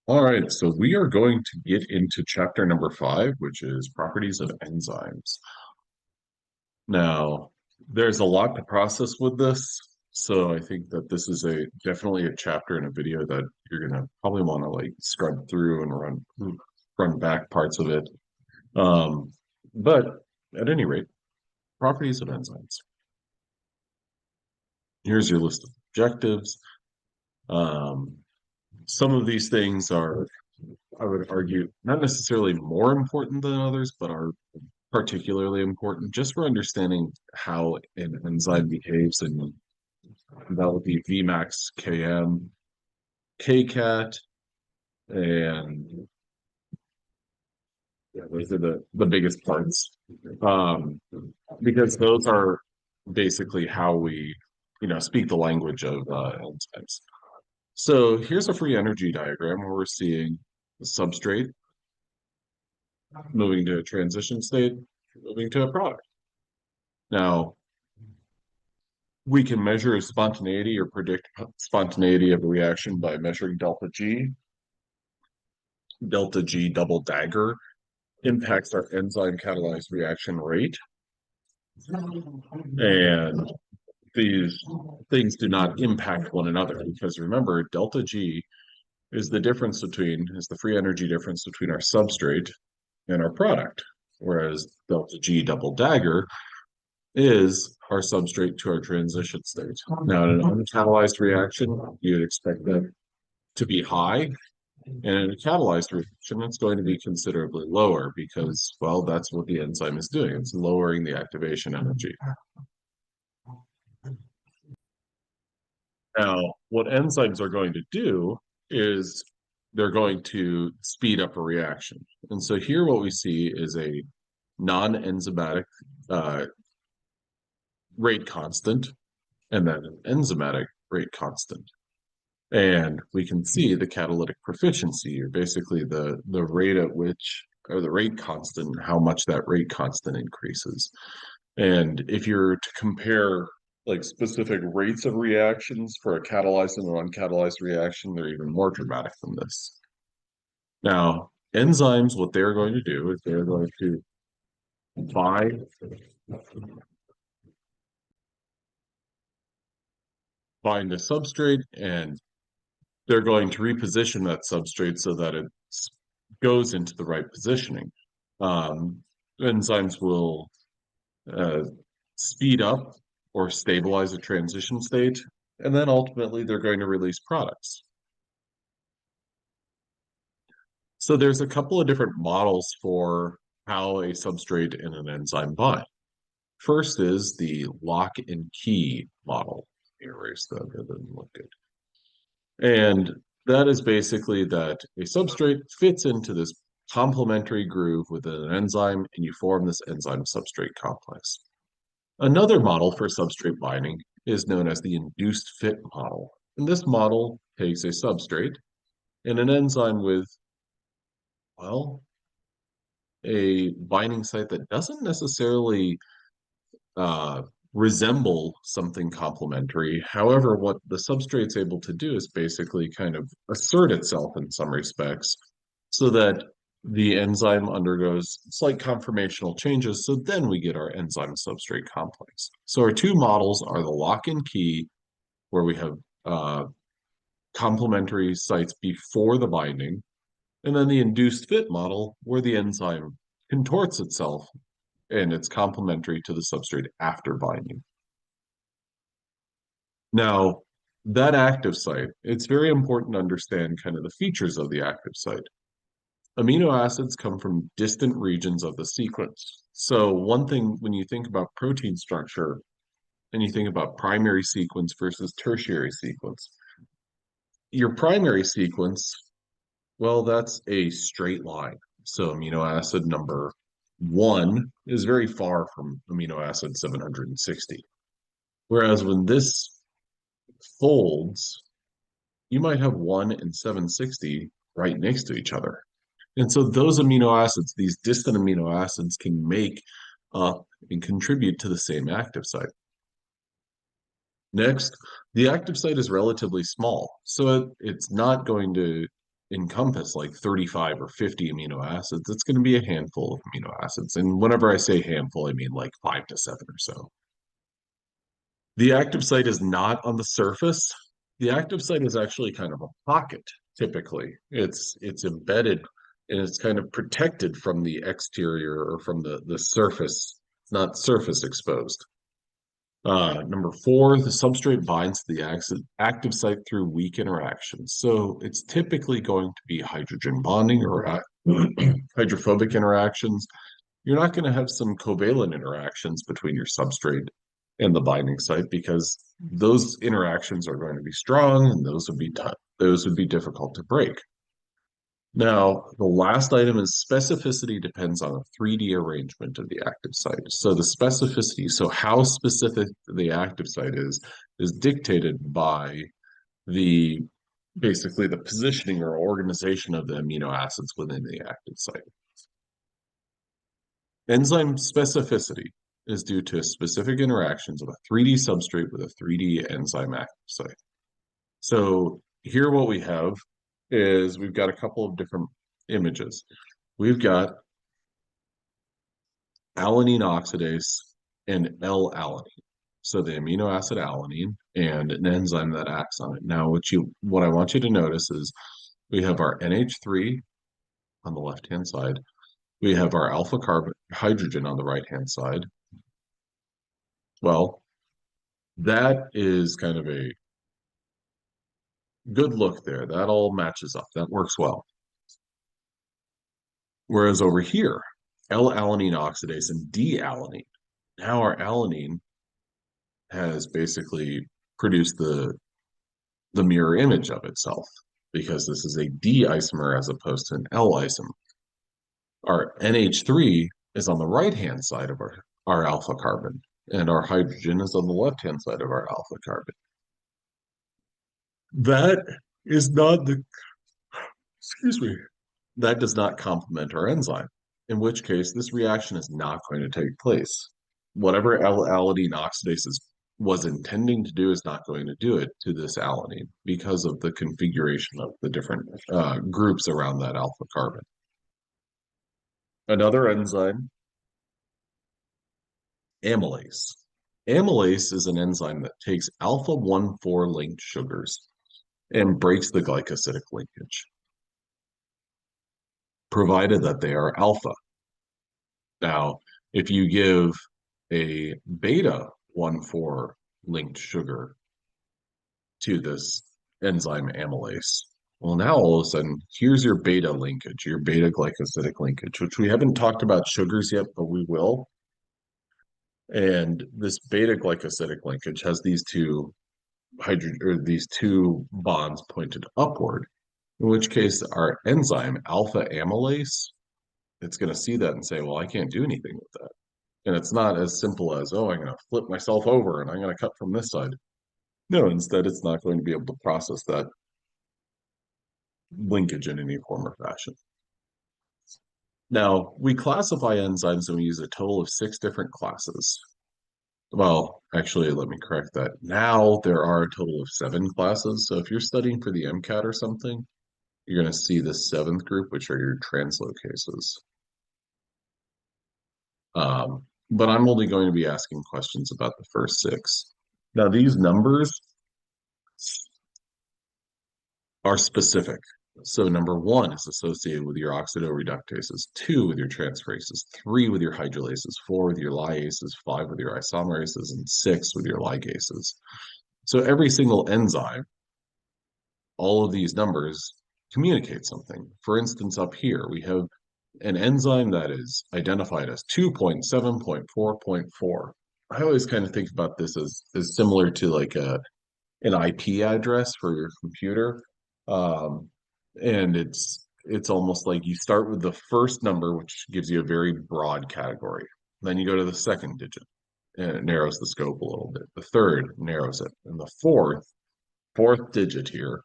All right, so we are going to get into chapter number 5, which is properties of enzymes. Now, there's a lot to process with this, so I think that this is definitely a chapter in a video that you're gonna probably want to like scrub through and run back parts of it. Um, but at any rate, properties of enzymes. Here's your list of objectives. Um, some of these things are, I would argue, not necessarily more important than others, but are particularly important just for understanding how an enzyme behaves, and that would be Vmax, Km, Kcat, and yeah, those are the biggest parts. Um, because those are basically how we, speak the language of enzymes. So here's a free energy diagram where we're seeing the substrate moving to a transition state, moving to a product. Now, we can measure spontaneity or predict spontaneity of a reaction by measuring delta G. Delta G double dagger impacts our enzyme catalyzed reaction rate. And these things do not impact one another because remember, delta G is the free energy difference between our substrate and our product, whereas delta G double dagger is our substrate to our transition state. Now, in an uncatalyzed reaction, you'd expect that to be high, and in a catalyzed reaction, it's going to be considerably lower because, well, that's what the enzyme is doing. It's lowering the activation energy. Now, what enzymes are going to do is they're going to speed up a reaction. And so here what we see is a non-enzymatic uh, rate constant and then an enzymatic rate constant. And we can see the catalytic proficiency, or basically the rate at which, or the rate constant, how much that rate constant increases. And if you're to compare like specific rates of reactions for a catalyzed and an uncatalyzed reaction, they're even more dramatic than this. Now, enzymes, what they're going to do is they're going to bind a substrate, and they're going to reposition that substrate so that it goes into the right positioning. Enzymes will uh, speed up or stabilize a transition state, and then ultimately they're going to release products. So there's a couple of different models for how a substrate and an enzyme bind. First is the lock and key model. Erase that, it doesn't look good. And that is basically that a substrate fits into this complementary groove with an enzyme, and you form this enzyme substrate complex. Another model for substrate binding is known as the induced fit model. And this model takes a substrate and an enzyme with, well, a binding site that doesn't necessarily uh, resemble something complementary. However, what the substrate's able to do is basically kind of assert itself in some respects so that the enzyme undergoes slight conformational changes. So then we get our enzyme substrate complex. So our two models are the lock and key, where we have complementary sites before the binding, and then the induced fit model, where the enzyme contorts itself and it's complementary to the substrate after binding. Now, that active site, it's very important to understand kind of the features of the active site. Amino acids come from distant regions of the sequence. So one thing when you think about protein structure and you think about primary sequence versus tertiary sequence, your primary sequence, well, that's a straight line. So amino acid number 1 is very far from amino acid 760. Whereas when this folds, you might have 1 and 760 right next to each other. And so those amino acids, these distant amino acids, can make up and contribute to the same active site. Next, the active site is relatively small, so it's not going to encompass like 35 or 50 amino acids. It's going to be a handful of amino acids. And whenever I say handful, I mean like 5 to 7 or so. The active site is not on the surface. The active site is actually kind of a pocket, typically. It's embedded and it's kind of protected from the exterior or from the surface, not surface exposed. Number four, the substrate binds to the active site through weak interactions. So it's typically going to be hydrogen bonding or hydrophobic interactions. You're not going to have some covalent interactions between your substrate and the binding site because those interactions are going to be strong and those would be difficult to break. Now, the last item is specificity depends on a 3D arrangement of the active site. So the specificity, so how specific the active site is dictated by the basically the positioning or organization of the amino acids within the active site. Enzyme specificity is due to specific interactions of a 3D substrate with a 3D enzyme active site. So here what we have is we've got a couple of different images. We've got alanine oxidase and L-alanine. So the amino acid alanine and an enzyme that acts on it. Now, what I want you to notice is we have our NH3 on the left-hand side. We have our alpha carbon hydrogen on the right-hand side. Well, that is kind of a good look there. That all matches up. That works well. Whereas over here, L-alanine oxidase and D-alanine. Now our alanine has basically produced the mirror image of itself because this is a D isomer as opposed to an L isomer. Our NH3 is on the right-hand side of our alpha carbon, and our hydrogen is on the left-hand side of our alpha carbon. That is not excuse me, that does not complement our enzyme, in which case this reaction is not going to take place. Whatever L-alanine oxidase was intending to do is not going to do it to this alanine because of the configuration of the different groups around that alpha carbon. Another enzyme, amylase. Amylase is an enzyme that takes alpha 1,4 linked sugars and breaks the glycosidic linkage, provided that they are alpha. Now, if you give a beta 1,4 linked sugar to this enzyme amylase, well, now all of a sudden, here's your beta linkage, your beta glycosidic linkage, which we haven't talked about sugars yet, but we will. And this beta glycosidic linkage has these two bonds pointed upward, in which case our enzyme alpha amylase, it's going to see that and say, well, I can't do anything with that. And it's not as simple as, oh, I'm going to flip myself over and I'm going to cut from this side. No, instead, it's not going to be able to process that linkage in any form or fashion. Now, we classify enzymes and we use a total of 6 different classes. Well, actually, let me correct that. Now there are a total of 7 classes. So if you're studying for the MCAT or something, you're going to see the 7th group, which are your translocases. But I'm only going to be asking questions about the first 6. Now, these numbers are specific. So number 1 is associated with your oxidoreductases, 2 with your transferases, 3 with your hydrolases, 4 with your lyases, 5 with your isomerases, and 6 with your ligases. So every single enzyme, all of these numbers communicate something. For instance, up here, we have an enzyme that is identified as 2.7.4.4. I always kind of think about this as similar to like an IP address for your computer. And it's almost like you start with the first number, which gives you a very broad category. Then you go to the second digit, and it narrows the scope a little bit. The third narrows it. And the fourth digit here,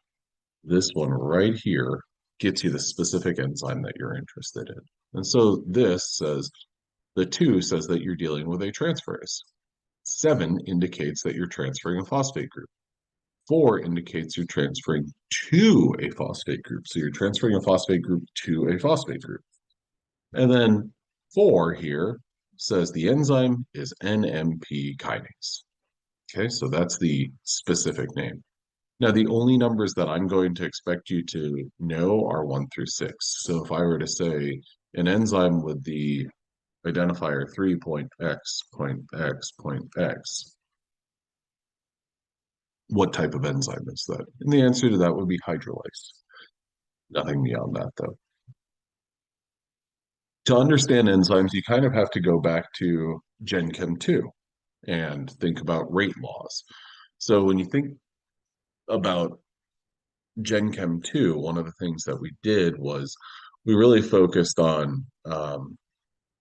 this one right here, gets you the specific enzyme that you're interested in. And so this says, the 2 says that you're dealing with a transferase. 7 indicates that you're transferring a phosphate group. 4 indicates you're transferring to a phosphate group. So you're transferring a phosphate group to a phosphate group. And then 4 here says the enzyme is NMP kinase. Okay, so that's the specific name. Now, the only numbers that I'm going to expect you to know are 1 through 6. So if I were to say an enzyme with the identifier 3.x.x.x, what type of enzyme is that? And the answer to that would be hydrolase. Nothing beyond that, though. To understand enzymes, you kind of have to go back to Gen Chem 2 and think about rate laws. So when you think about Gen Chem 2, one of the things that we did was we really focused on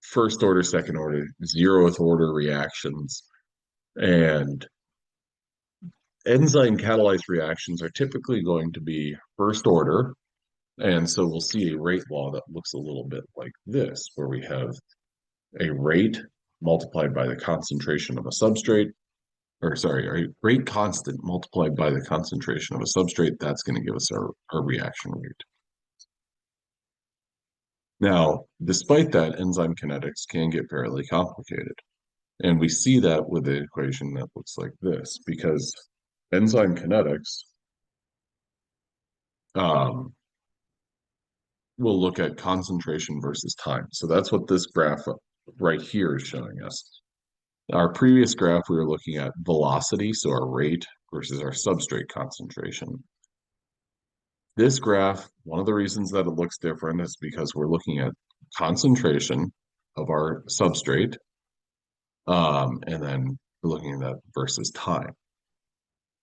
first order, second order, zeroth order reactions. And enzyme catalyzed reactions are typically going to be first order. And so we'll see a rate law that looks a little bit like this, where we have a rate multiplied by the concentration of a substrate, or sorry, a rate constant multiplied by the concentration of a substrate. That's going to give us our reaction rate. Now, despite that, enzyme kinetics can get fairly complicated. And we see that with the equation that looks like this, because enzyme kinetics will look at concentration versus time. So that's what this graph right here is showing us. Our previous graph, we were looking at velocity, so our rate versus our substrate concentration. This graph, one of the reasons that it looks different is because we're looking at concentration of our substrate, and then we're looking at that versus time.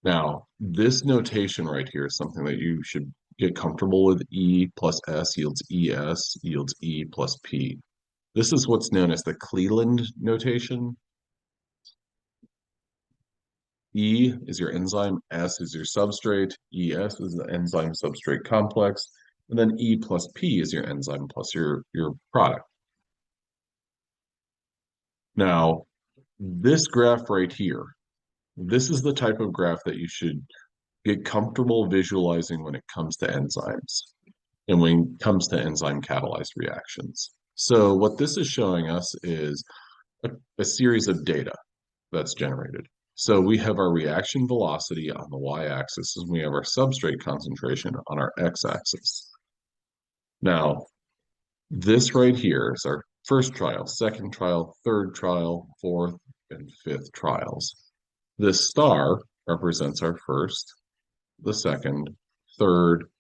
Now, this notation right here is something that you should get comfortable with. E plus S yields ES yields E plus P. This is what's known as the Cleland notation. E is your enzyme, S is your substrate, ES is the enzyme substrate complex, and then E plus P is your enzyme plus your product. Now, this graph right here, this is the type of graph that you should get comfortable visualizing when it comes to enzymes and when it comes to enzyme catalyzed reactions. So what this is showing us is a series of data that's generated. So we have our reaction velocity on the y-axis, and we have our substrate concentration on our x-axis. Now, this right here is our first trial, second trial, third trial, fourth, and fifth trials. This star represents our first, the second, third,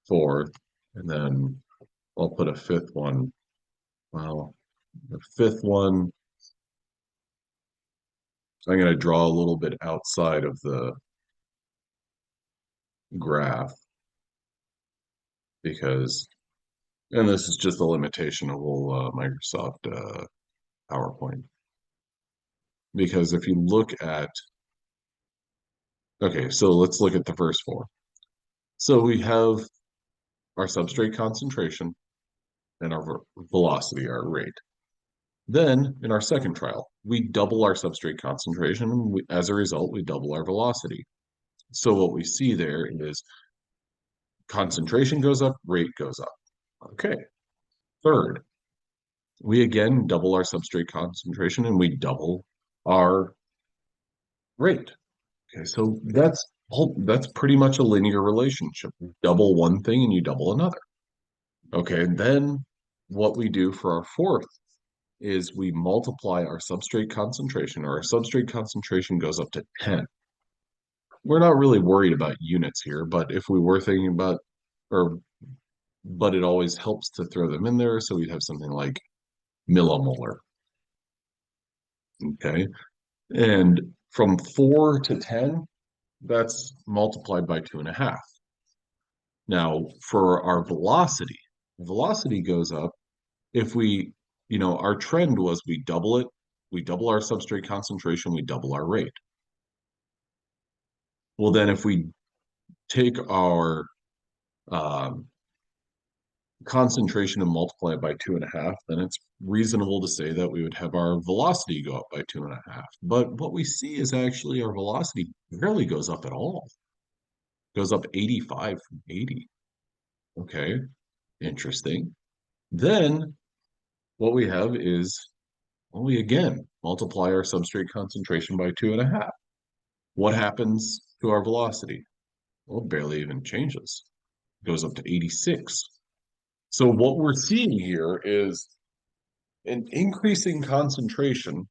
fourth, and then I'll put a fifth one. Well, the fifth one, I'm going to draw a little bit outside of the graph because, and this is just a limitation of Microsoft PowerPoint. Because if you look at, okay, so let's look at the first 4. So we have our substrate concentration and our velocity, our rate. Then in our second trial, we double our substrate concentration, and as a result, we double our velocity. So what we see there is concentration goes up, rate goes up. Okay. Third, we again double our substrate concentration and we double our rate. Okay, so that's pretty much a linear relationship. You double one thing and you double another. Okay, and then what we do for our fourth is we multiply our substrate concentration, or our substrate concentration goes up to 10. We're not really worried about units here, but if we were thinking about, but it always helps to throw them in there, so we'd have something like millimolar. Okay, and from 4 to 10, that's multiplied by 2.5. Now, for our velocity goes up if we, our trend was we double it, we double our substrate concentration, we double our rate. Well, then if we take our concentration and multiply it by 2.5, then it's reasonable to say that we would have our velocity go up by 2.5. But what we see is actually our velocity barely goes up at all. Goes up 85 from 80. Okay, interesting. Then what we have is, well, we again multiply our substrate concentration by 2.5. What happens to our velocity? Well, it barely even changes. It goes up to 86. So what we're seeing here is an increasing concentration,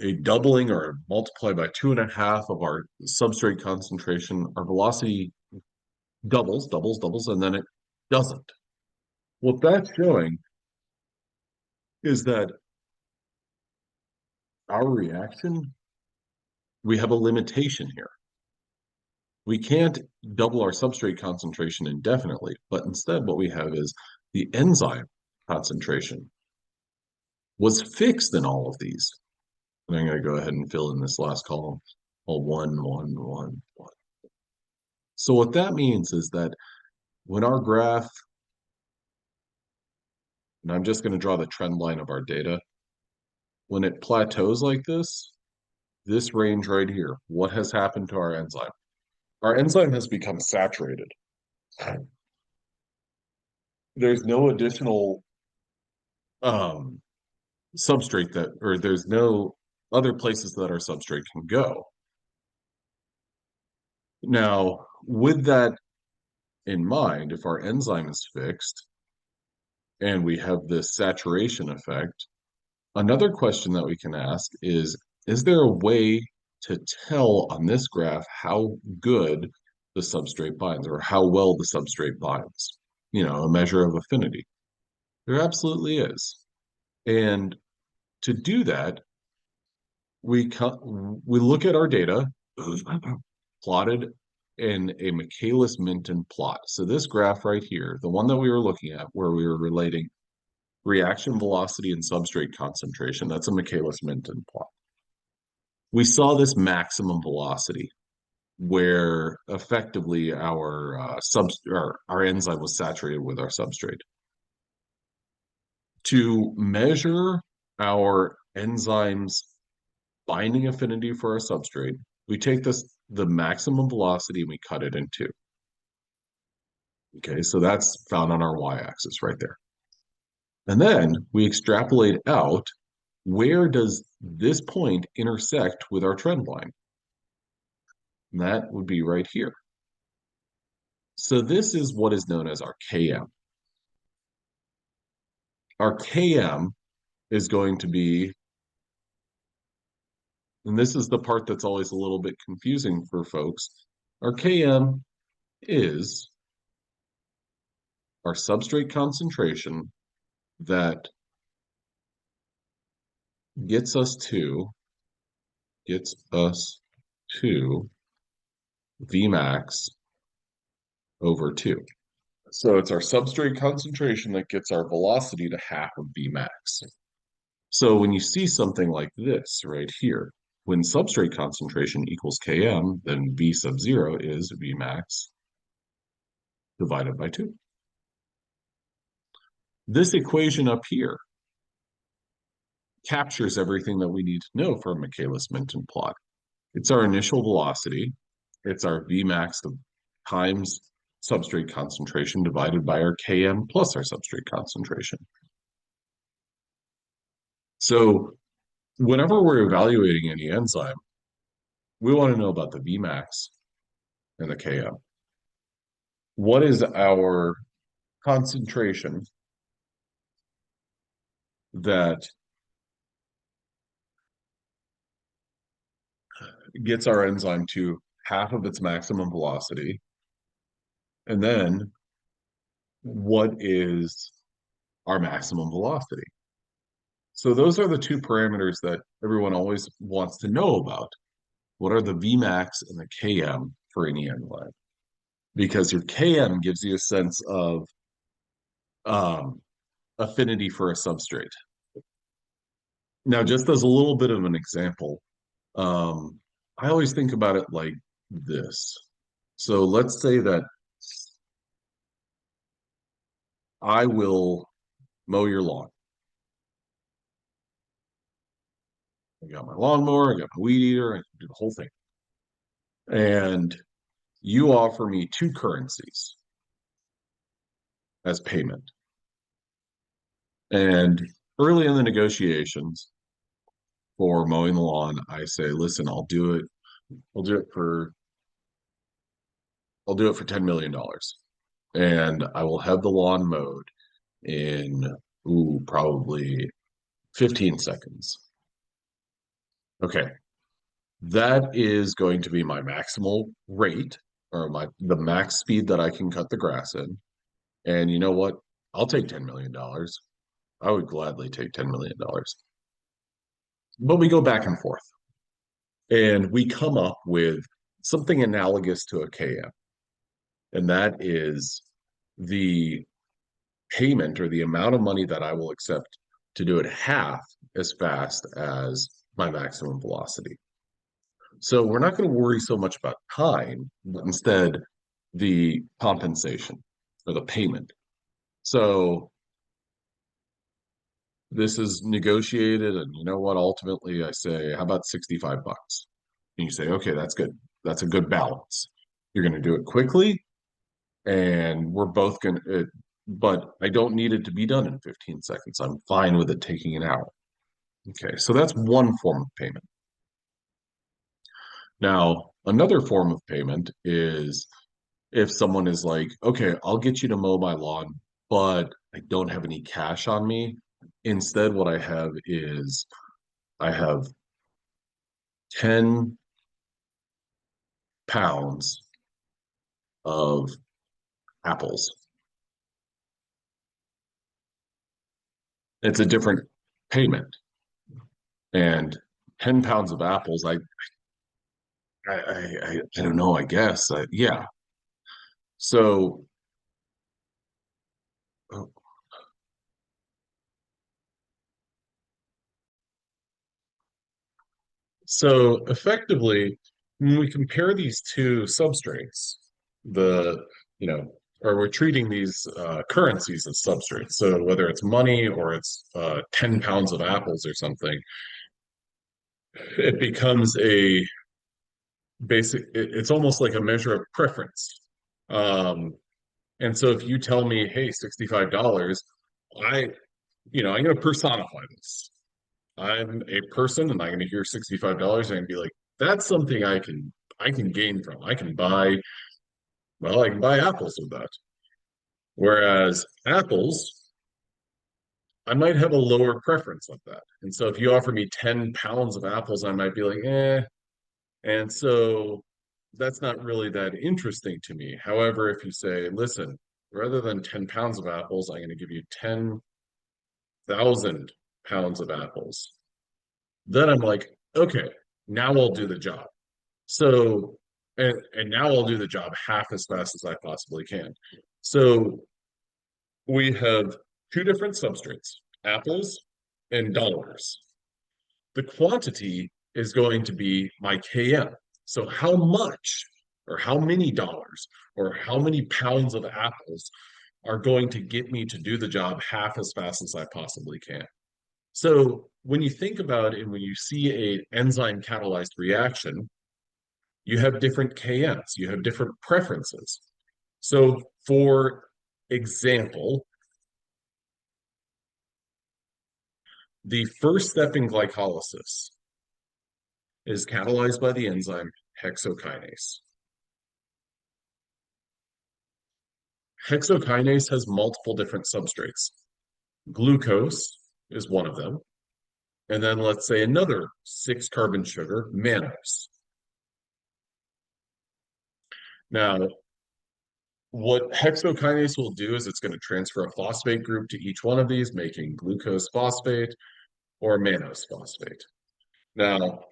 a doubling or multiply by 2.5 of our substrate concentration, our velocity doubles, and then it doesn't. What that's showing is that our reaction, we have a limitation here. We can't double our substrate concentration indefinitely, but instead what we have is the enzyme concentration was fixed in all of these. And I'm going to go ahead and fill in this last column. All 1, 1, 1, 1. So what that means is that when our graph, and I'm just going to draw the trend line of our data, when it plateaus like this range right here, what has happened to our enzyme? Our enzyme has become saturated. There's no additional um, substrate that, or there's no other places that our substrate can go. Now, with that in mind, if our enzyme is fixed and we have this saturation effect, another question that we can ask is there a way to tell on this graph how good the substrate binds or how well the substrate binds? You know, a measure of affinity. There absolutely is. And to do that, we look at our data plotted in a Michaelis-Menten plot. So this graph right here, the one that we were looking at where we were relating reaction velocity and substrate concentration, that's a Michaelis-Menten plot. We saw this maximum velocity where effectively our enzyme was saturated with our substrate. To measure our enzyme's binding affinity for our substrate, we take the maximum velocity and we cut it in two. Okay, so that's found on our y-axis right there. And then we extrapolate out, where does this point intersect with our trend line? And that would be right here. So this is what is known as our Km. Our Km is going to be, and this is the part that's always a little bit confusing for folks, our Km is our substrate concentration that gets us to Vmax over 2. So it's our substrate concentration that gets our velocity to half of Vmax. So when you see something like this right here, when substrate concentration equals Km, then V sub 0 is Vmax divided by 2. This equation up here captures everything that we need to know for a Michaelis-Menten plot. It's our initial velocity, it's our Vmax times substrate concentration divided by our Km plus our substrate concentration. So whenever we're evaluating any enzyme, we want to know about the Vmax and the Km. What is our concentration that gets our enzyme to half of its maximum velocity? And then what is our maximum velocity? So those are the two parameters that everyone always wants to know about. What are the Vmax and the Km for any enzyme? Because your Km gives you a sense of affinity for a substrate. Now, just as a little bit of an example, I always think about it like this. So let's say that I will mow your lawn. I got my lawnmower, I got my weed eater, I can do the whole thing. and you offer me two currencies as payment. And early in the negotiations for mowing the lawn, I say, listen, I'll do it for $10 million. And I will have the lawn mowed in probably 15 seconds. Okay. That is going to be my maximal rate or the max speed that I can cut the grass in. And you know what? I'll take $10 million. I would gladly take $10 million. But we go back and forth and we come up with something analogous to a KM. And that is the payment or the amount of money that I will accept to do it half as fast as my maximum velocity. So we're not going to worry so much about time, but instead the compensation or the payment. So this is negotiated, and you know what? Ultimately, I say, how about 65 bucks? And you say, okay, that's good. That's a good balance. You're going to do it quickly, and we're both going to, but I don't need it to be done in 15 seconds. I'm fine with it taking an hour. Okay, so that's one form of payment. Now, another form of payment is if someone is like, okay, I'll get you to mow my lawn, but I don't have any cash on me. Instead, what I have is I have 10 pounds of apples. It's a different payment. And 10 pounds of apples, I don't know, I guess. Yeah. So, so effectively, when we compare these two substrates, the, you know, or we're treating these currencies as substrates. So whether it's money or it's 10 pounds of apples or something, it becomes a it's almost like a measure of preference. Um, and so if you tell me, hey, $65, I, I'm going to personify this. I'm a person and I'm going to hear $65 and be like, that's something I can gain from. I can buy apples with that. Whereas apples, I might have a lower preference of that. And so if you offer me 10 pounds of apples, I might be like, eh. And so that's not really that interesting to me. However, if you say, listen, rather than 10 pounds of apples, I'm going to give you 10,000 pounds of apples. Then I'm like, okay, now I'll do the job. So, and now I'll do the job half as fast as I possibly can. So we have two different substrates, apples and dollars. The quantity is going to be my KM. So how much or how many dollars or how many pounds of apples are going to get me to do the job half as fast as I possibly can. So when you think about it and when you see a enzyme catalyzed reaction, you have different KMs, you have different preferences. So for example, the first step in glycolysis is catalyzed by the enzyme hexokinase. Hexokinase has multiple different substrates. Glucose is one of them. And then let's say another 6-carbon sugar, mannose. Now, what hexokinase will do is it's going to transfer a phosphate group to each one of these, making glucose phosphate or mannose phosphate. Now,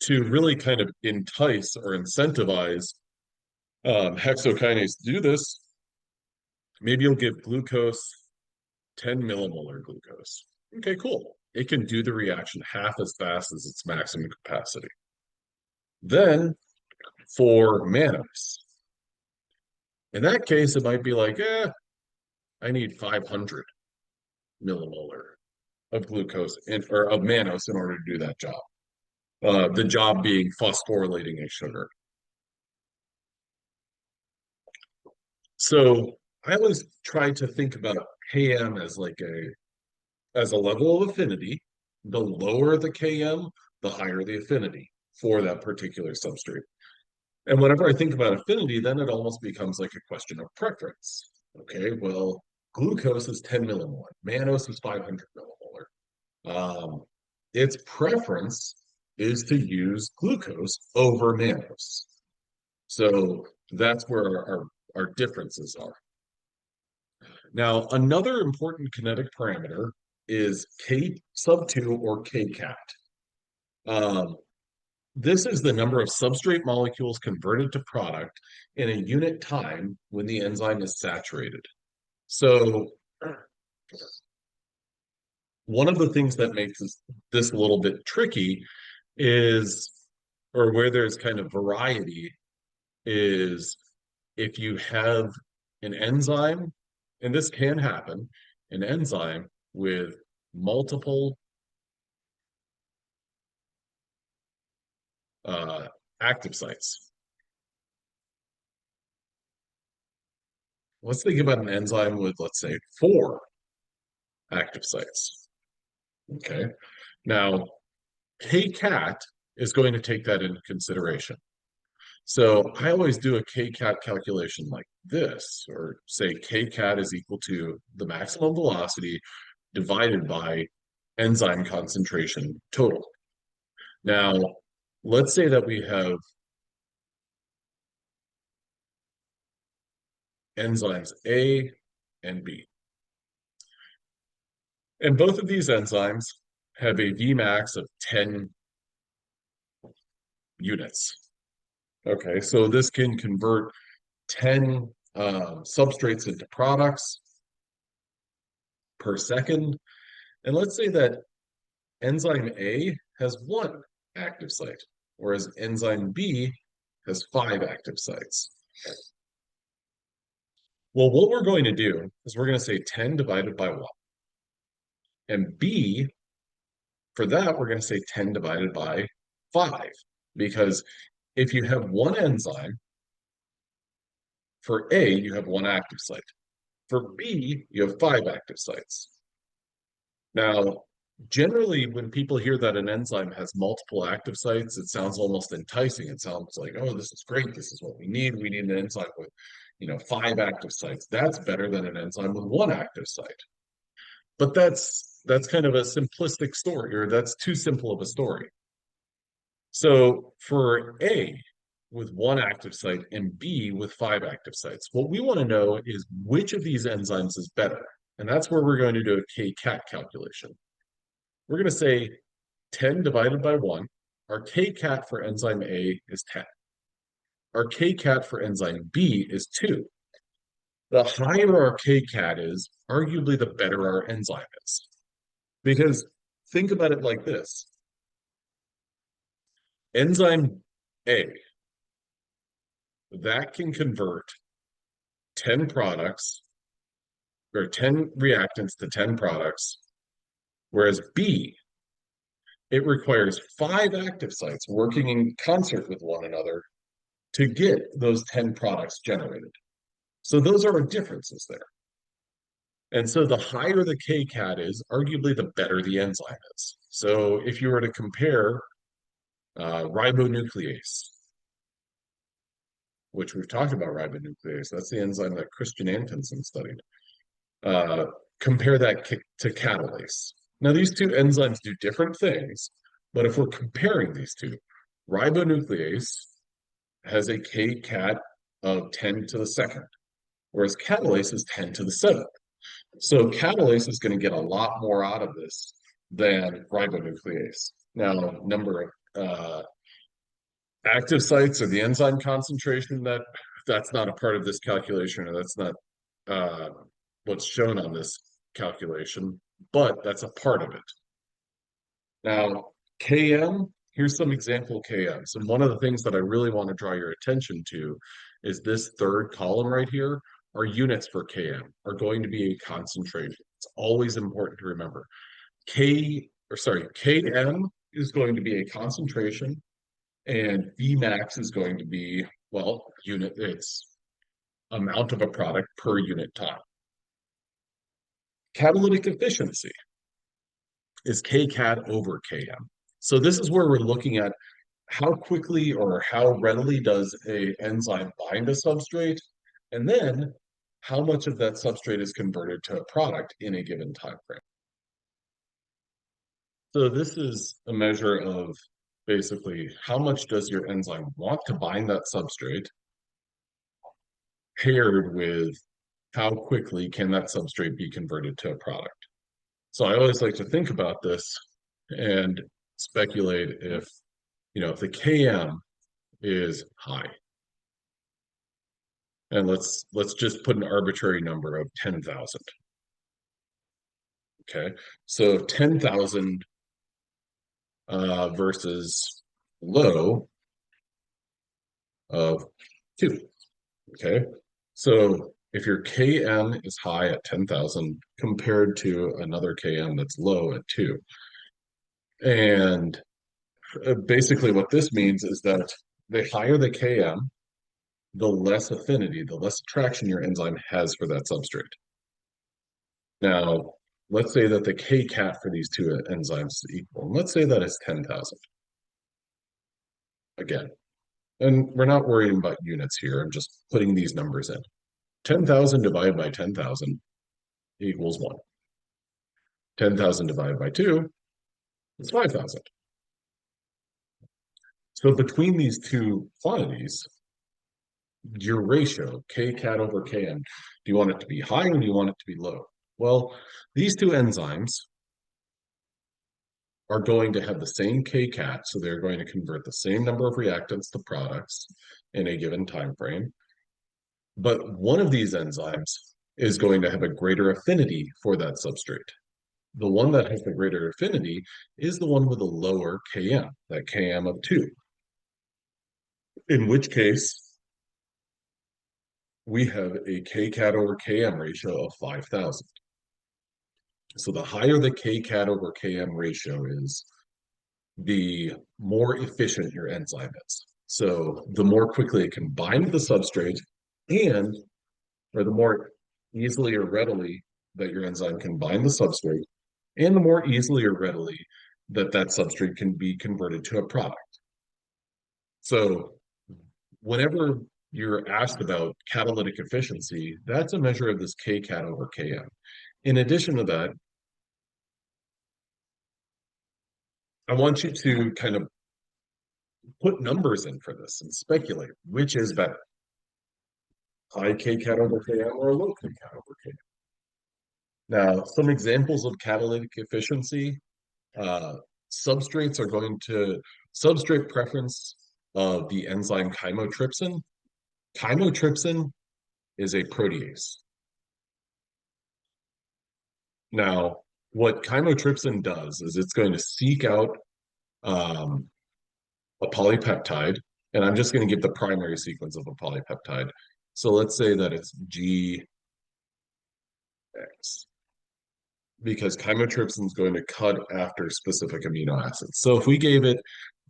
to really kind of entice or incentivize hexokinase to do this, maybe you'll give glucose 10 millimolar glucose. Okay, cool. It can do the reaction half as fast as its maximum capacity. Then for mannose, in that case, it might be like, I need 500 millimolar of glucose or of mannose in order to do that job. the job being phosphorylating a sugar. So I always try to think about Km as like a level of affinity. The lower the Km, the higher the affinity for that particular substrate. And whenever I think about affinity, then it almost becomes like a question of preference. Okay, well, glucose is 10 millimolar, mannose is 500 millimolar. Its preference is to use glucose over mannose. So that's where our differences are. Now, another important kinetic parameter is K sub 2 or Kcat. Um, this is the number of substrate molecules converted to product in a unit time when the enzyme is saturated. So one of the things that makes this a little bit tricky is, or where there's kind of variety, is if you have an enzyme, and this can happen, an enzyme with multiple active sites. Let's think about an enzyme with, let's say, 4 active sites. Okay. Now, Kcat is going to take that into consideration. So I always do a Kcat calculation like this, or say Kcat is equal to the maximum velocity divided by enzyme concentration total. Now, let's say that we have enzymes A and B. And both of these enzymes have a Vmax of 10 units. Okay, so this can convert 10 substrates into products per second. And let's say that enzyme A has 1 active site, whereas enzyme B has 5 active sites. Well, what we're going to do is we're going to say 10 divided by 1. And B, for that, we're going to say 10 divided by 5. Because if you have 1 enzyme, for A, you have 1 active site. For B, you have 5 active sites. Now, generally, when people hear that an enzyme has multiple active sites, it sounds almost enticing. It sounds like, oh, this is great. This is what we need. We need an enzyme with, 5 active sites. That's better than an enzyme with 1 active site. But that's kind of a simplistic story, or that's too simple of a story. So for A with 1 active site and B with 5 active sites, what we want to know is which of these enzymes is better. And that's where we're going to do a Kcat calculation. We're going to say 10 divided by 1. Our Kcat for enzyme A is 10. Our Kcat for enzyme B is 2. The higher our Kcat is, arguably the better our enzyme is. Because think about it like this. Enzyme A, that can convert 10 products or 10 reactants to 10 products, whereas B, it requires 5 active sites working in concert with one another to get those 10 products generated. So those are our differences there. And so the higher the Kcat is, arguably the better the enzyme is. So if you were to compare ribonuclease, which we've talked about ribonuclease, that's the enzyme that Christian Antonsen studied. Compare that to catalase. Now, these two enzymes do different things, but if we're comparing these two, ribonuclease has a Kcat of 10 to the second, whereas catalase is 10 to the seventh. So catalase is going to get a lot more out of this than ribonuclease. Now, number of active sites or the enzyme concentration, that's not a part of this calculation, or that's not what's shown on this calculation, but that's a part of it. Now, Km, here's some example Kms. And one of the things that I really want to draw your attention to is this third column right here. Our units for Km are going to be a concentration. It's always important to remember. Km is going to be a concentration, and Vmax is going to be, well, it's amount of a product per unit time. Catalytic efficiency is Kcat over Km. So this is where we're looking at how quickly or how readily does a enzyme bind a substrate, and then how much of that substrate is converted to a product in a given time frame. So this is a measure of basically how much does your enzyme want to bind that substrate paired with how quickly can that substrate be converted to a product. So I always like to think about this and speculate if, if the Km is high, and let's just put an arbitrary number of 10,000. Okay, so 10,000 versus low of 2. Okay, so if your Km is high at 10,000 compared to another Km that's low at 2, and basically what this means is that the higher the Km, the less affinity, the less attraction your enzyme has for that substrate. Now, let's say that the Kcat for these two enzymes is equal. And let's say that it's 10,000. Again, and we're not worrying about units here. I'm just putting these numbers in. 10,000 divided by 10,000 equals 1. 10,000 divided by 2 is 5,000. So between these two quantities, your ratio, Kcat over Km, do you want it to be high or do you want it to be low? Well, these two enzymes are going to have the same Kcat, so they're going to convert the same number of reactants to products in a given time frame. But one of these enzymes is going to have a greater affinity for that substrate. The one that has the greater affinity is the one with a lower Km, that Km of 2. In which case, we have a Kcat over Km ratio of 5,000. So the higher the Kcat over Km ratio is, the more efficient your enzyme is. So the more quickly it can bind to the substrate, or the more easily or readily that your enzyme can bind the substrate, and the more easily or readily that substrate can be converted to a product. So whenever you're asked about catalytic efficiency, that's a measure of this Kcat over Km. In addition to that, I want you to kind of put numbers in for this and speculate which is better, high Kcat over Km or low Kcat over Km. Now, some examples of catalytic efficiency, substrate preference of the enzyme chymotrypsin. Chymotrypsin is a protease. Now, what chymotrypsin does is it's going to seek out a polypeptide, and I'm just going to give the primary sequence of a polypeptide. So let's say that it's GX, because chymotrypsin is going to cut after specific amino acids. So if we gave it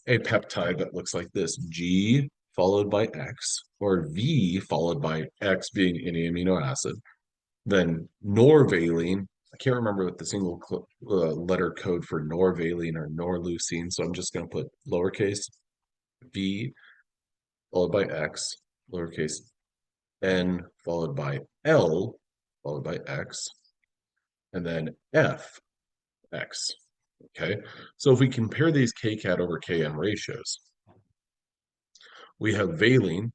a peptide that looks like this, G followed by X, or V followed by X being any amino acid, then norvaline, I can't remember what the single letter code for norvaline or norleucine, so I'm just going to put lowercase v followed by X, lowercase n followed by L followed by X, and then F X. Okay, so if we compare these Kcat over Km ratios, we have valine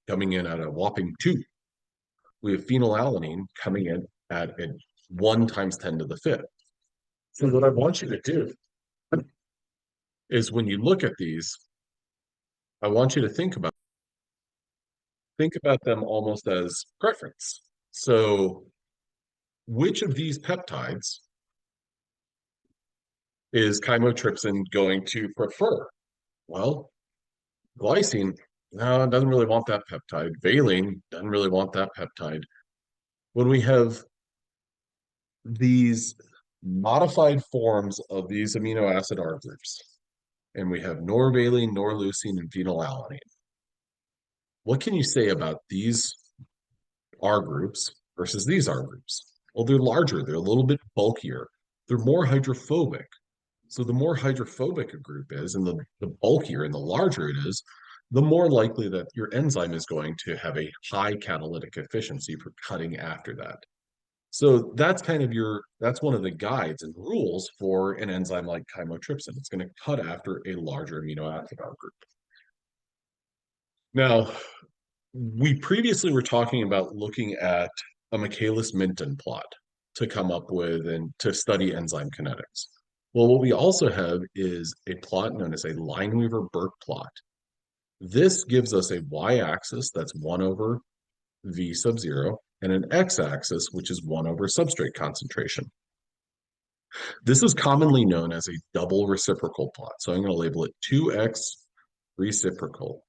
coming in at a whopping 2. We have phenylalanine coming in at a 1 times 10 to the 5th. So what I want you to do is when you look at these, I want you to think about them almost as preference. So which of these peptides is chymotrypsin going to prefer? Well, glycine, no, doesn't really want that peptide. Valine doesn't really want that peptide. When we have these modified forms of these amino acid R groups, and we have norvaline, norleucine, and phenylalanine. What can you say about these R groups versus these R groups? Well, they're larger, they're a little bit bulkier, they're more hydrophobic. So the more hydrophobic a group is, and the bulkier and the larger it is, the more likely that your enzyme is going to have a high catalytic efficiency for cutting after that. So that's one of the guides and rules for an enzyme like chymotrypsin. It's going to cut after a larger amino acid group. Now, we previously were talking about looking at a Michaelis-Menten plot to come up with and to study enzyme kinetics. Well, what we also have is a plot known as a Lineweaver-Burke plot. This gives us a y-axis that's 1 over v sub 0, and an x-axis, which is 1 over substrate concentration. This is commonly known as a double reciprocal plot. So I'm going to label it 2x reciprocal.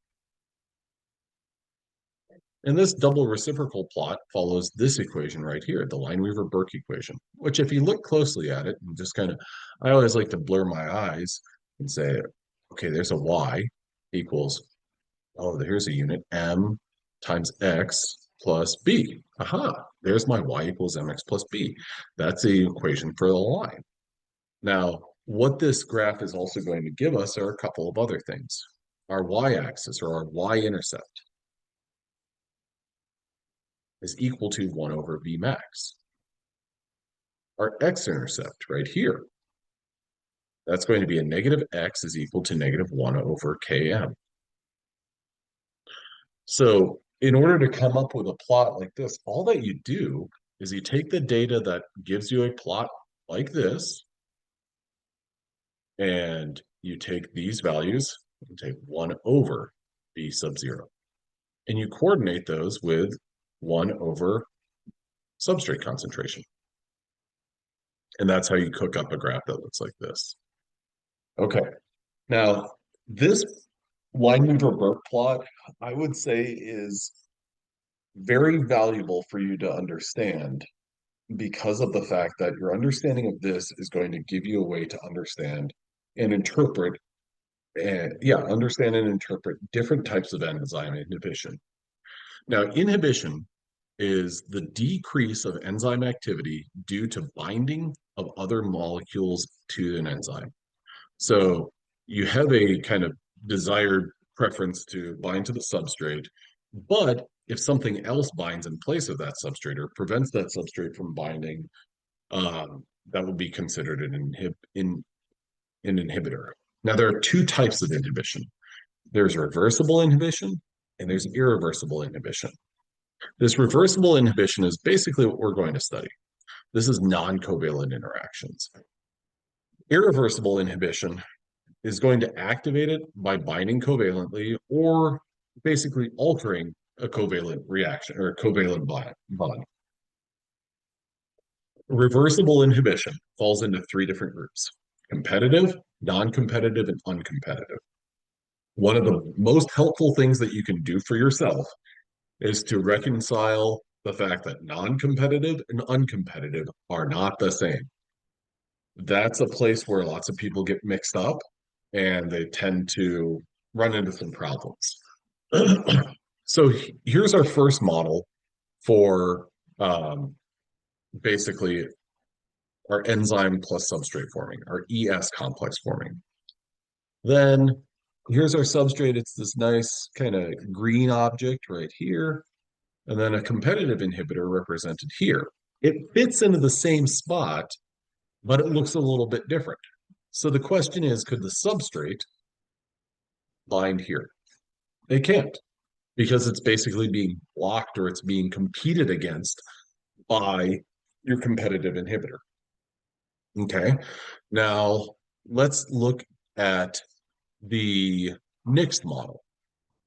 And this double reciprocal plot follows this equation right here, the Lineweaver-Burke equation, which if you look closely at it, and just kind of, I always like to blur my eyes and say, okay, there's a y equals, oh, here's a unit, m times x plus b. Aha, there's my y equals mx plus b. That's the equation for the line. Now, what this graph is also going to give us are a couple of other things. Our y-axis, or our y-intercept, is equal to 1 over v max. Our x-intercept right here, that's going to be a negative x is equal to negative 1 over km. So in order to come up with a plot like this, all that you do is you take the data that gives you a plot like this, and you take these values and take 1 over v sub 0. And you coordinate those with 1 over substrate concentration. And that's how you cook up a graph that looks like this. Okay, now this Lineweaver-Burke plot, I would say, is very valuable for you to understand because of the fact that your understanding of this is going to give you a way to understand and interpret understand and interpret different types of enzyme inhibition. Now, inhibition is the decrease of enzyme activity due to binding of other molecules to an enzyme. So you have a kind of desired preference to bind to the substrate, but if something else binds in place of that substrate or prevents that substrate from binding, that would be considered an inhibitor. Now, there are two types of inhibition. There's reversible inhibition and there's irreversible inhibition. This reversible inhibition is basically what we're going to study. This is non-covalent interactions. Irreversible inhibition is going to activate it by binding covalently or basically altering a covalent reaction or a covalent bond. Reversible inhibition falls into 3 different groups: competitive, non-competitive, and uncompetitive. One of the most helpful things that you can do for yourself is to reconcile the fact that non-competitive and uncompetitive are not the same. That's a place where lots of people get mixed up and they tend to run into some problems. So here's our first model for basically our enzyme plus substrate forming, our ES complex forming. Then here's our substrate. It's this nice kind of green object right here. And then a competitive inhibitor represented here. It fits into the same spot, but it looks a little bit different. So the question is, could the substrate bind here? It can't, because it's basically being blocked or it's being competed against by your competitive inhibitor. Okay, now let's look at the next model,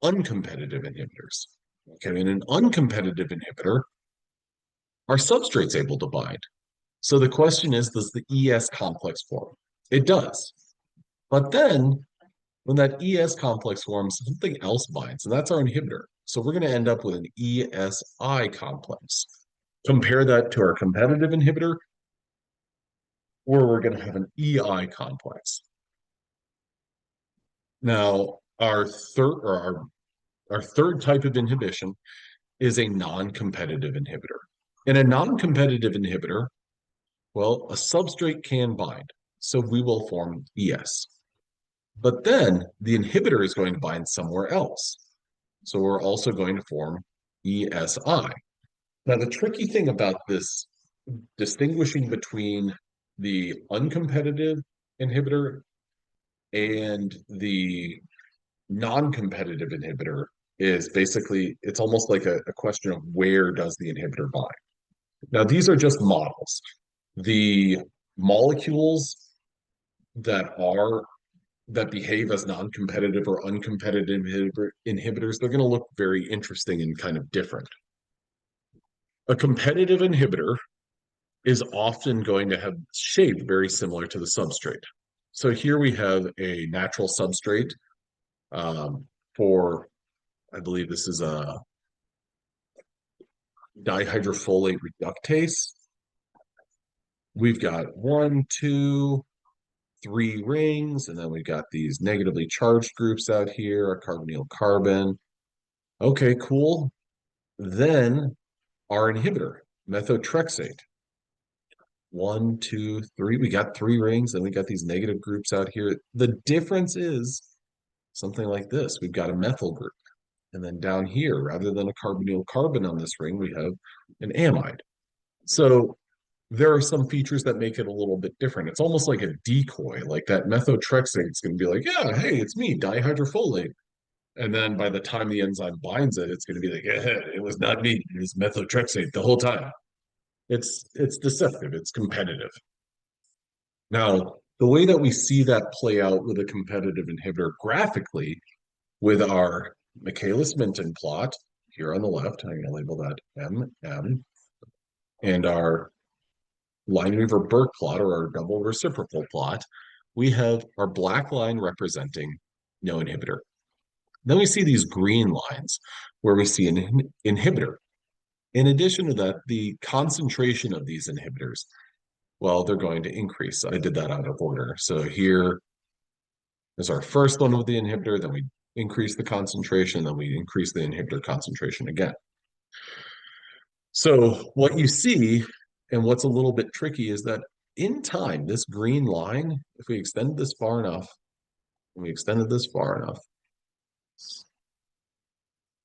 uncompetitive inhibitors. Okay, in an uncompetitive inhibitor, our substrate's able to bind. So the question is, does the ES complex form? It does. But then when that ES complex forms, something else binds, and that's our inhibitor. So we're going to end up with an ESI complex. Compare that to our competitive inhibitor, where we're going to have an EI complex. Now, our third type of inhibition is a non-competitive inhibitor. In a non-competitive inhibitor, well, a substrate can bind, so we will form ES. But then the inhibitor is going to bind somewhere else. So we're also going to form ESI. Now, the tricky thing about this distinguishing between the uncompetitive inhibitor and the non-competitive inhibitor is basically it's almost like a question of where does the inhibitor bind. Now, these are just models. The molecules that are that behave as non-competitive or uncompetitive inhibitors, they're going to look very interesting and kind of different. A competitive inhibitor is often going to have shape very similar to the substrate. So here we have a natural substrate for, I believe this is a dihydrofolate reductase. We've got 1, 2, 3 rings, and then we've got these negatively charged groups out here, a carbonyl carbon. Okay, cool. Then our inhibitor, methotrexate. 1, 2, 3. We got 3 rings, and we got these negative groups out here. The difference is something like this. We've got a methyl group. And then down here, rather than a carbonyl carbon on this ring, we have an amide. So there are some features that make it a little bit different. It's almost like a decoy, like that methotrexate is going to be like, yeah, hey, it's me, dihydrofolate. And then by the time the enzyme binds it, it's going to be like, it was not me, it was methotrexate the whole time. It's deceptive, it's competitive. Now, the way that we see that play out with a competitive inhibitor graphically with our Michaelis-Menten plot here on the left, I'm going to label that MM, and our Lineweaver-Burke plot or our double reciprocal plot, we have our black line representing no inhibitor. Then we see these green lines where we see an inhibitor. In addition to that, the concentration of these inhibitors, well, they're going to increase. I did that out of order. So here is our first one with the inhibitor, then we increase the concentration, then we increase the inhibitor concentration again. So what you see, and what's a little bit tricky, is that in time, this green line, if we extend this far enough, and we extended this far enough,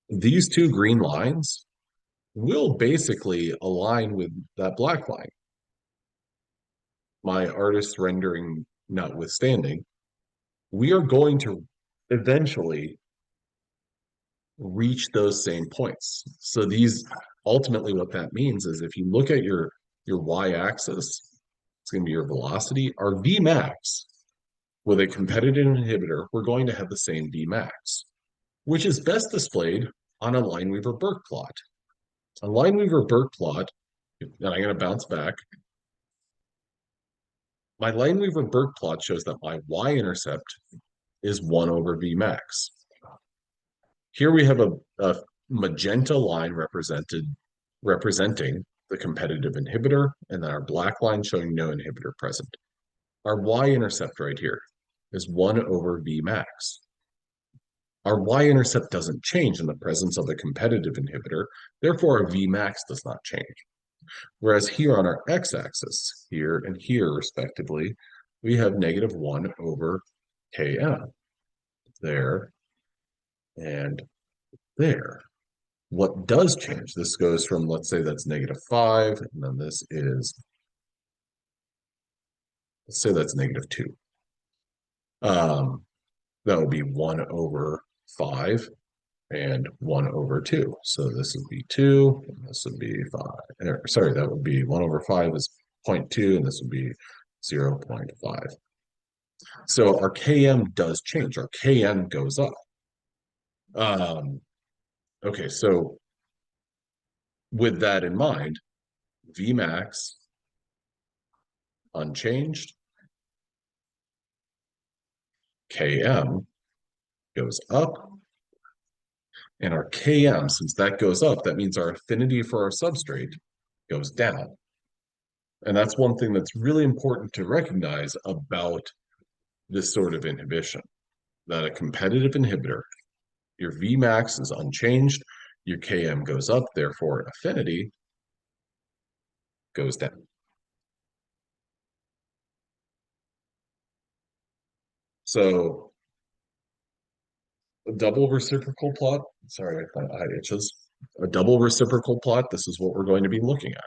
these two green lines will basically align with that black line. My artist rendering notwithstanding, we are going to eventually reach those same points. So these ultimately what that means is if you look at your y-axis, it's going to be your velocity. Our Vmax with a competitive inhibitor, we're going to have the same Vmax, which is best displayed on a Lineweaver-Burke plot. A Lineweaver-Burke plot, and I'm going to bounce back. My Lineweaver-Burke plot shows that my y-intercept is 1 over Vmax. Here we have a magenta line representing the competitive inhibitor, and then our black line showing no inhibitor present. Our y-intercept right here is 1 over Vmax. Our y-intercept doesn't change in the presence of a competitive inhibitor, therefore our Vmax does not change. Whereas here on our x-axis, here and here respectively, we have -1 over Km. There and there. What does change? This goes from, let's say that's -5, and then this is, let's say that's -2. That would be 1 over 5 and 1 over 2. So this would be 2, and this would be 5. Sorry, that would be 1 over 5 is 0.2, and this would be 0.5. So our Km does change. Our Km goes up. Okay, so with that in mind, Vmax unchanged, Km goes up, and our Km, since that goes up, that means our affinity for our substrate goes down. And that's one thing that's really important to recognize about this sort of inhibition. that a competitive inhibitor, your Vmax is unchanged, your Km goes up, therefore affinity goes down. So a double reciprocal plot, sorry, I had itches. A double reciprocal plot, this is what we're going to be looking at.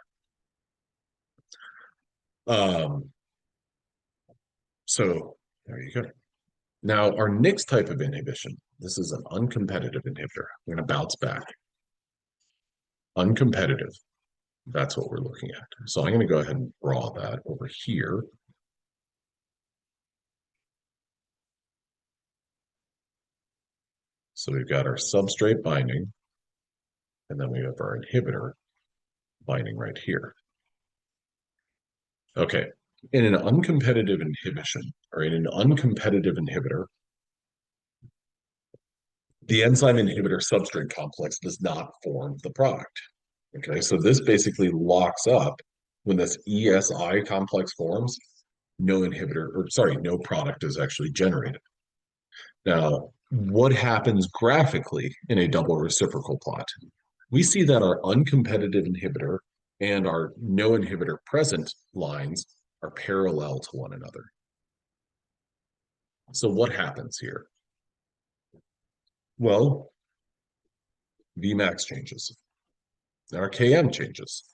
So there you go. Now, our next type of inhibition, this is an uncompetitive inhibitor. I'm going to bounce back. Uncompetitive, that's what we're looking at. So I'm going to go ahead and draw that over here. So we've got our substrate binding, and then we have our inhibitor binding right here. Okay, in an uncompetitive inhibition, or in an uncompetitive inhibitor, the enzyme inhibitor substrate complex does not form the product. Okay, so this basically locks up when this ESI complex forms, no inhibitor, or sorry, no product is actually generated. Now, what happens graphically in a double reciprocal plot? We see that our uncompetitive inhibitor and our no inhibitor present lines are parallel to one another. So what happens here? Well, Vmax changes. Our Km changes.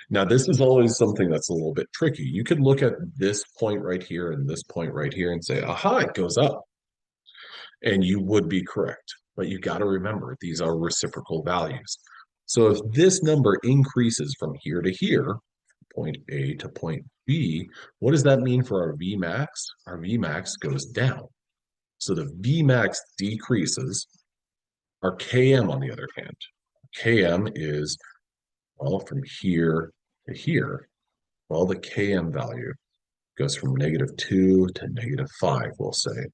Now, this is always something that's a little bit tricky. You could look at this point right here and this point right here and say, aha, it goes up. And you would be correct. But you got to remember, these are reciprocal values. So if this number increases from here to here, point A to point B, what does that mean for our Vmax? Our Vmax goes down. So the Vmax decreases. Our Km, on the other hand, Km is, well, from here to here. Well, the Km value goes from -2 to -5, we'll say.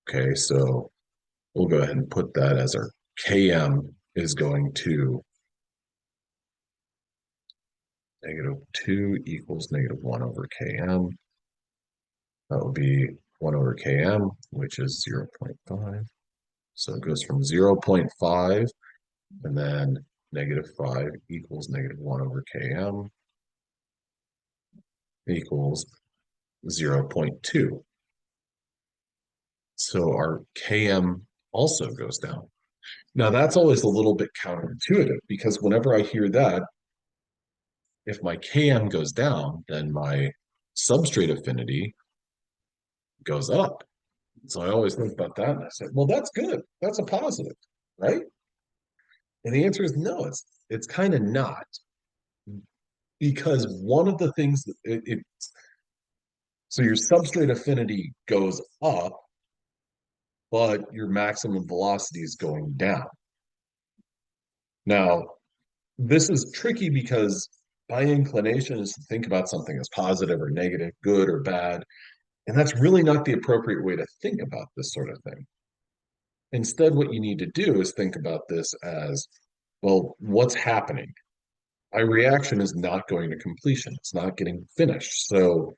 Okay, so we'll go ahead and put that as our Km is going to -2 equals -1 over Km. That will be 1 over Km, which is 0.5. So it goes from 0.5 and then -5 equals -1 over Km equals 0.2. So our Km also goes down. Now that's always a little bit counterintuitive because whenever I hear that, if my Km goes down, then my substrate affinity goes up. So I always think about that and I said, well, that's good. That's a positive, right? And the answer is no, it's kind of not. Because one of the things that so your substrate affinity goes up, but your maximum velocity is going down. Now, this is tricky because my inclination is to think about something as positive or negative, good or bad, and that's really not the appropriate way to think about this sort of thing. Instead, what you need to do is think about this as, well, what's happening? My reaction is not going to completion. It's not getting finished. So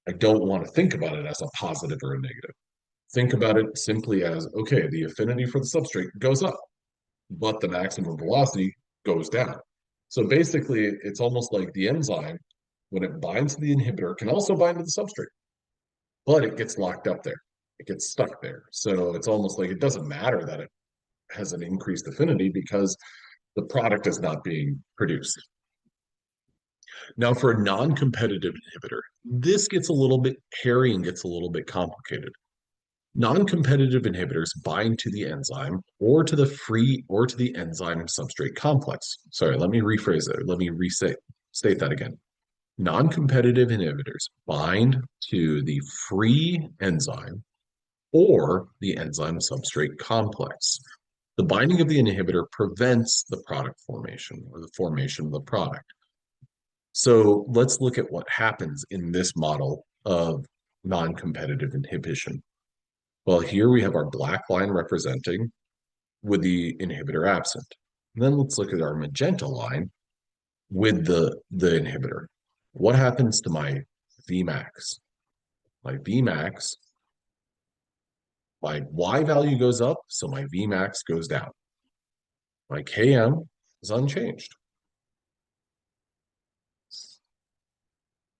I don't want to think about it as a positive or a negative. Think about it simply as, okay, the affinity for the substrate goes up, but the maximum velocity goes down. So basically, it's almost like the enzyme, when it binds to the inhibitor, can also bind to the substrate, but it gets locked up there. It gets stuck there. So it's almost like it doesn't matter that it has an increased affinity because the product is not being produced. Now, for a non-competitive inhibitor, this gets a little bit hairy and gets a little bit complicated. Non-competitive inhibitors bind to the enzyme or to the free or to the enzyme substrate complex. Sorry, let me rephrase that. Let me state that again. Non-competitive inhibitors bind to the free enzyme or the enzyme substrate complex. The binding of the inhibitor prevents the product formation or the formation of the product. So let's look at what happens in this model of non-competitive inhibition. Well, here we have our black line representing with the inhibitor absent. And then let's look at our magenta line with the inhibitor. What happens to my Vmax? My Vmax My Y value goes up, so my Vmax goes down. My Km is unchanged.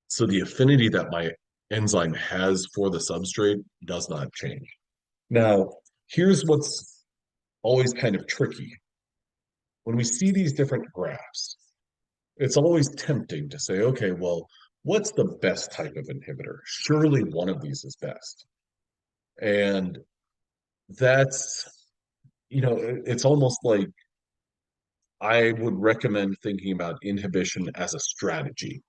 So the affinity that my enzyme has for the substrate does not change. Now, here's what's always kind of tricky. When we see these different graphs, it's always tempting to say, okay, well, what's the best type of inhibitor? Surely one of these is best. And that's, it's almost like I would recommend thinking about inhibition as a strategy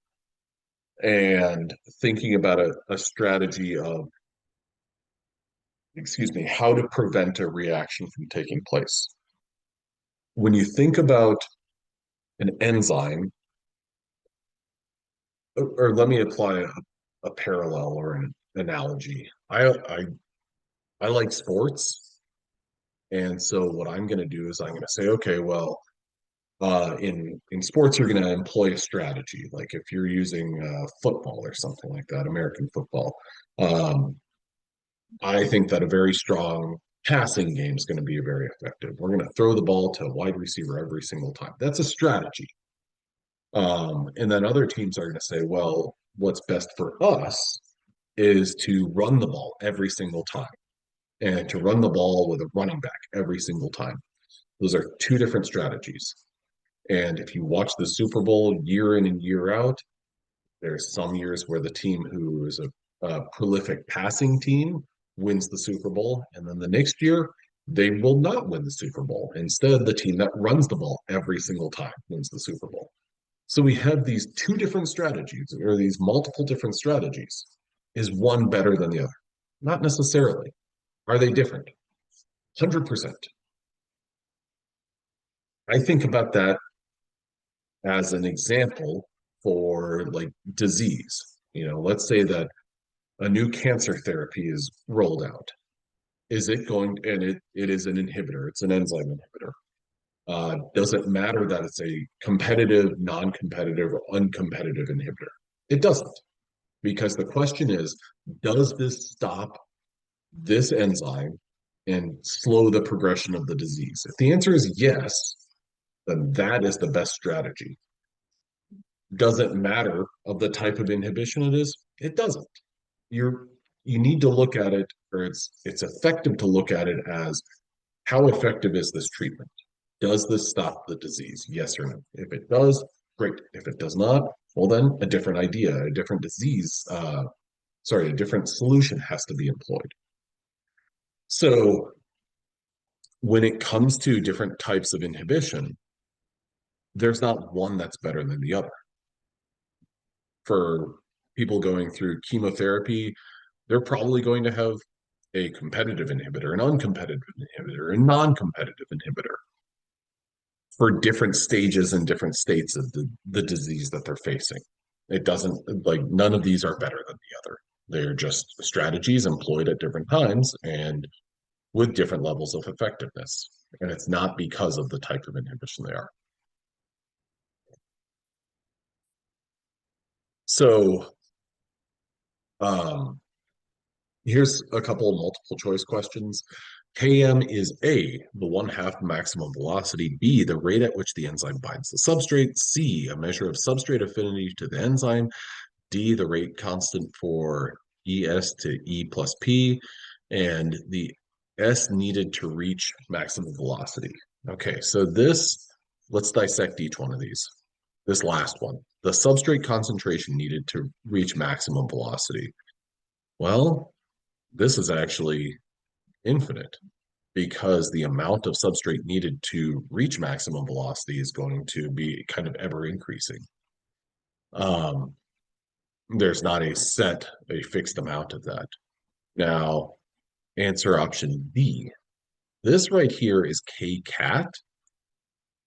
and thinking about a strategy of, excuse me, how to prevent a reaction from taking place. When you think about an enzyme, or let me apply a parallel or an analogy. I like sports, and so what I'm going to do is I'm going to say, okay, well, in sports, you're going to employ a strategy. Like if you're using football or something like that, American football, um, I think that a very strong passing game is going to be very effective. We're going to throw the ball to a wide receiver every single time. That's a strategy. And then other teams are going to say, well, what's best for us is to run the ball every single time and to run the ball with a running back every single time. Those are two different strategies. And if you watch the Super Bowl year in and year out, there's some years where the team who is a prolific passing team wins the Super Bowl. And then the next year, they will not win the Super Bowl. Instead, the team that runs the ball every single time wins the Super Bowl. So we have these two different strategies, or these multiple different strategies. Is one better than the other? Not necessarily. Are they different? 100%. I think about that as an example for like disease. Let's say that a new cancer therapy is rolled out. Is it going, and it is an inhibitor, it's an enzyme inhibitor. Does it matter that it's a competitive, non-competitive, or uncompetitive inhibitor? It doesn't, because the question is, does this stop this enzyme and slow the progression of the disease? If the answer is yes, then that is the best strategy. Does it matter of the type of inhibition it is? It doesn't. You need to look at it, or it's effective to look at it as how effective is this treatment? Does this stop the disease? Yes or no? If it does, great. If it does not, well then a different idea, a different a different solution has to be employed. So when it comes to different types of inhibition, there's not one that's better than the other. For people going through chemotherapy, they're probably going to have a competitive inhibitor, an uncompetitive inhibitor, a non-competitive inhibitor for different stages and different states of the disease that they're facing. It doesn't, like, none of these are better than the other. They're just strategies employed at different times and with different levels of effectiveness. And it's not because of the type of inhibition they are. So um, here's a couple of multiple choice questions. Km is A, the 1/2 maximum velocity, B, the rate at which the enzyme binds the substrate, C, a measure of substrate affinity to the enzyme, D, the rate constant for ES to E plus P, and the S needed to reach maximum velocity. Okay, so let's dissect each one of these. This last one, the substrate concentration needed to reach maximum velocity. Well, this is actually infinite because the amount of substrate needed to reach maximum velocity is going to be kind of ever increasing. There's not a fixed amount of that. Now, answer option B. This right here is K cat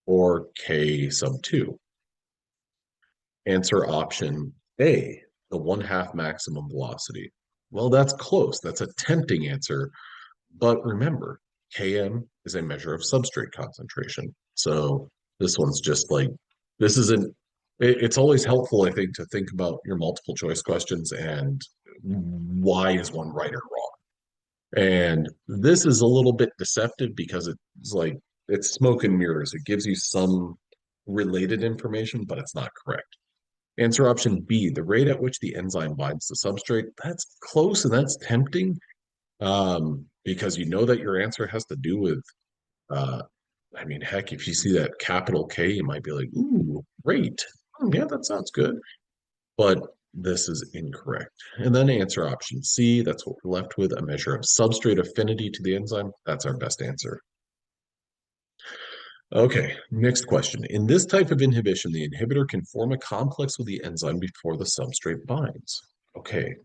or K sub 2. Answer option A, the 1/2 maximum velocity. Well, that's close. That's a tempting answer. But remember, Km is a measure of substrate concentration. So this one's just like, this isn't, it's always helpful, I think, to think about your multiple choice questions and why is one right or wrong. And this is a little bit deceptive because it's like it's smoke and mirrors. It gives you some related information, but it's not correct. Answer option B, the rate at which the enzyme binds the substrate. That's close and that's tempting, because you know that your answer has to do with, uh, I mean, heck, if you see that capital K, you might be like, ooh, rate. Yeah, that sounds good. But this is incorrect. And then answer option C, that's what we're left with, a measure of substrate affinity to the enzyme. That's our best answer. Okay, next question. In this type of inhibition, the inhibitor can form a complex with the enzyme before the substrate binds. Okay,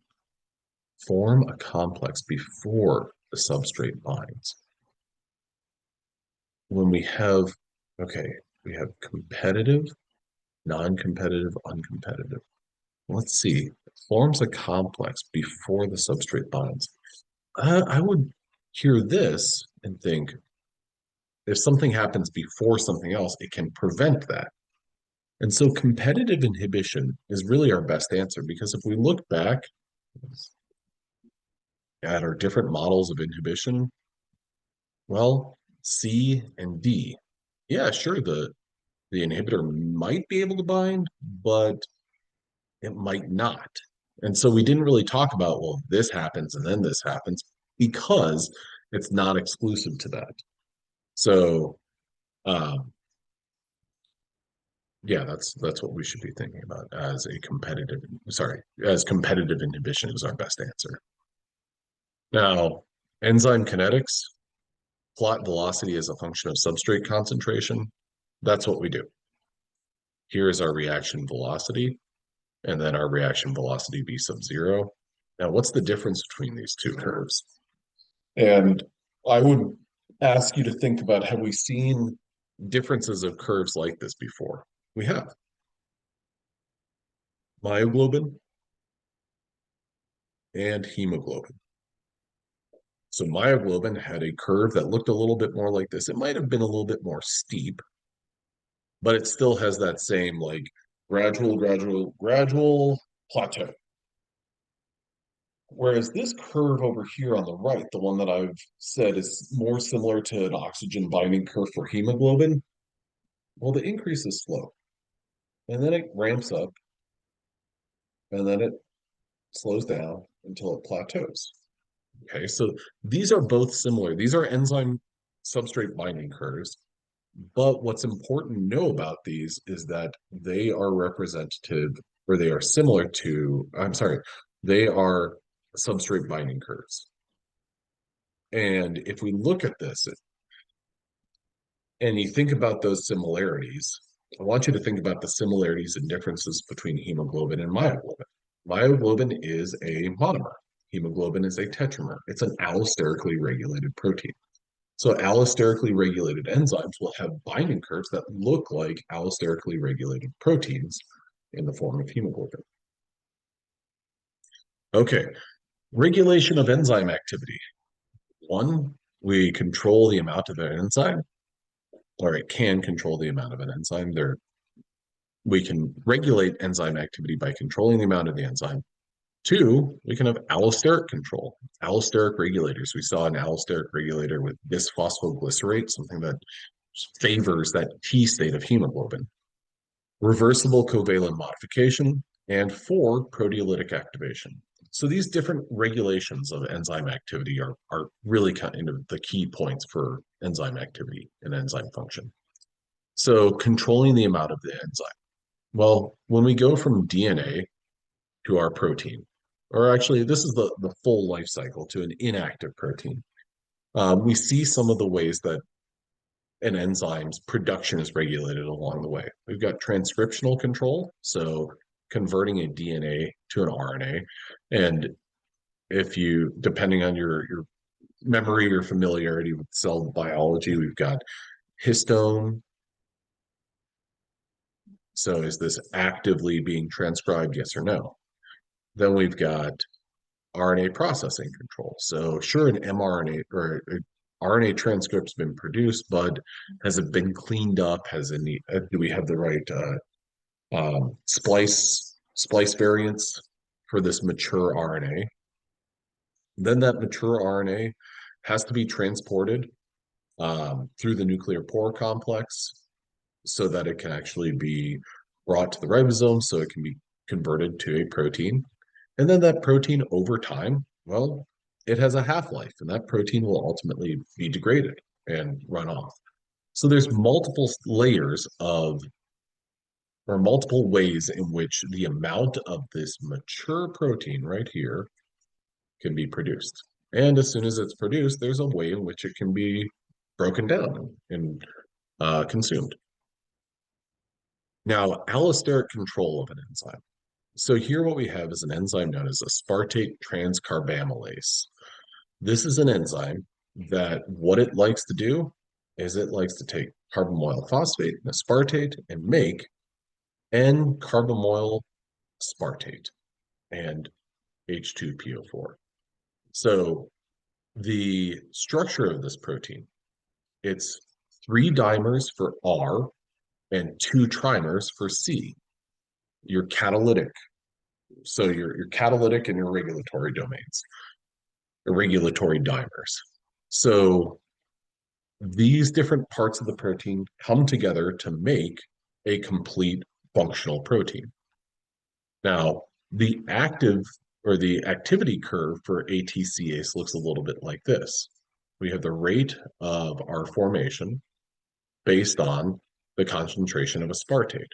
form a complex before the substrate binds. When we have, okay, we have competitive, non-competitive, uncompetitive. Let's see, forms a complex before the substrate binds. I would hear this and think if something happens before something else, it can prevent that. And so competitive inhibition is really our best answer because if we look back at our different models of inhibition, well, C and D, yeah, sure, the inhibitor might be able to bind, but it might not. And so we didn't really talk about, well, this happens and then this happens because it's not exclusive to that. So, um, yeah, that's what we should be thinking about as a competitive, sorry, as competitive inhibition is our best answer. Now, enzyme kinetics, plot velocity as a function of substrate concentration. That's what we do. Here is our reaction velocity, and then our reaction velocity v sub zero. Now, what's the difference between these two curves? And I would ask you to think about, have we seen differences of curves like this before? We have. Myoglobin and hemoglobin. So myoglobin had a curve that looked a little bit more like this. It might have been a little bit more steep, but it still has that same like gradual plateau. Whereas this curve over here on the right, the one that I've said is more similar to an oxygen binding curve for hemoglobin, well, the increase is slow. And then it ramps up, and then it slows down until it plateaus. Okay, so these are both similar. These are enzyme substrate binding curves. But what's important to know about these is that they are representative, or they are similar to, I'm sorry, they are substrate binding curves. And if we look at this and you think about those similarities, I want you to think about the similarities and differences between hemoglobin and myoglobin. Myoglobin is a monomer. Hemoglobin is a tetramer. It's an allosterically regulated protein. So allosterically regulated enzymes will have binding curves that look like allosterically regulated proteins in the form of hemoglobin. Okay, regulation of enzyme activity. One, we control the amount of an enzyme, or it can control the amount of an enzyme. We can regulate enzyme activity by controlling the amount of the enzyme. Two, we can have allosteric control, allosteric regulators. We saw an allosteric regulator with bisphosphoglycerate, something that favors that T state of hemoglobin. Reversible covalent modification, and four, proteolytic activation. So these different regulations of enzyme activity are really kind of the key points for enzyme activity and enzyme function. So controlling the amount of the enzyme. Well, when we go from DNA to our protein, or actually this is the full life cycle to an inactive protein, we see some of the ways that an enzyme's production is regulated along the way. We've got transcriptional control, so converting a DNA to an RNA. And if you, depending on your memory or familiarity with cell biology, we've got histone. So is this actively being transcribed, yes or no? Then we've got RNA processing control. So sure, an mRNA or RNA transcript's been produced, but has it been cleaned up? Do we have the right splice variants for this mature RNA? Then that mature RNA has to be transported through the nuclear pore complex so that it can actually be brought to the ribosome so it can be converted to a protein. And then that protein over time, well, it has a half-life, and that protein will ultimately be degraded and run off. So there's multiple layers of, or multiple ways in which the amount of this mature protein right here can be produced. And as soon as it's produced, there's a way in which it can be broken down and consumed. Now, allosteric control of an enzyme. So here what we have is an enzyme known as aspartate transcarbamylase. This is an enzyme that what it likes to do is it likes to take carbamoyl phosphate and aspartate and make N-carbamoyl aspartate and H2PO4. So the structure of this protein, it's 3 dimers for R and 2 trimers for C. Your catalytic. So your catalytic and your regulatory domains, or regulatory dimers. So these different parts of the protein come together to make a complete functional protein. Now, the active or the activity curve for ATCase looks a little bit like this. We have the rate of our formation based on the concentration of aspartate.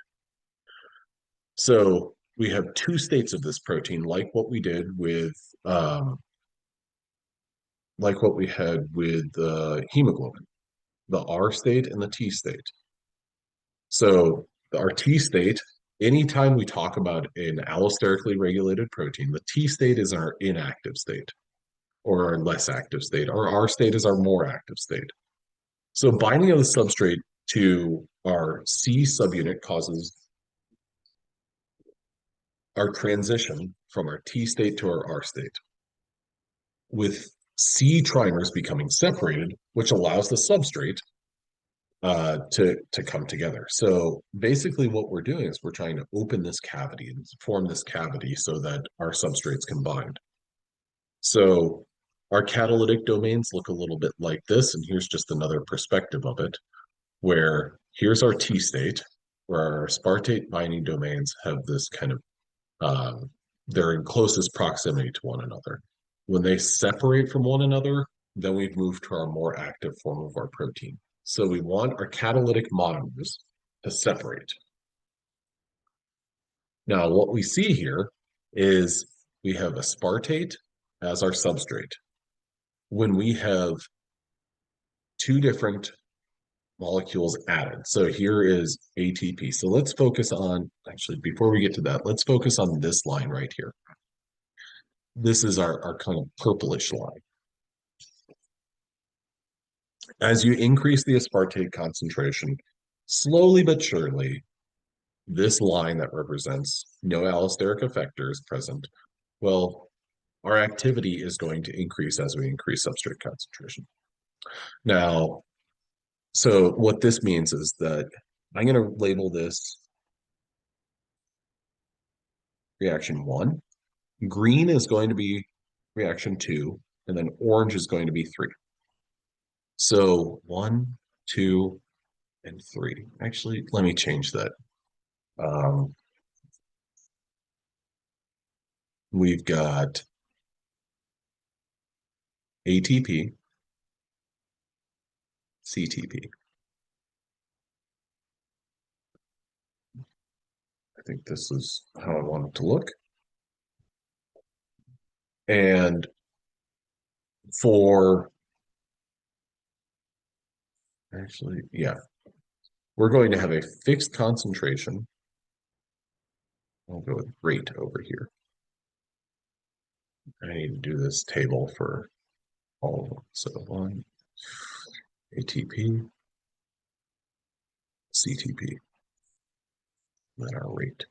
So we have 2 states of this protein, like what we did with hemoglobin, the R state and the T state. So our T state, anytime we talk about an allosterically regulated protein, the T state is our inactive state or our less active state. Our R state is our more active state. So binding of the substrate to our C subunit causes our transition from our T state to our R state, with C trimers becoming separated, which allows the substrate to come together. So basically what we're doing is we're trying to open this cavity and form this cavity so that our substrates can bind. So our catalytic domains look a little bit like this, and here's just another perspective of it, where here's our T state, where our aspartate binding domains have this kind of, they're in closest proximity to one another. When they separate from one another, then we've moved to our more active form of our protein. So we want our catalytic monomers to separate. Now, what we see here is we have aspartate as our substrate. When we have 2 different molecules added. So here is ATP. So let's focus on, actually, before we get to that, let's focus on this line right here. This is our kind of purplish line. As you increase the aspartate concentration, slowly but surely, this line that represents no allosteric effectors present, well, our activity is going to increase as we increase substrate concentration. Now, so what this means is that I'm going to label this reaction 1. Green is going to be reaction 2, and then orange is going to be 3. So 1, 2, and 3. Actually, let me change that. We've got ATP, CTP. I think this is how I want it to look. And for, actually, yeah, we're going to have a fixed concentration. I'll go with rate over here. I need to do this table for all of them. So 1, ATP, CTP, then our rate.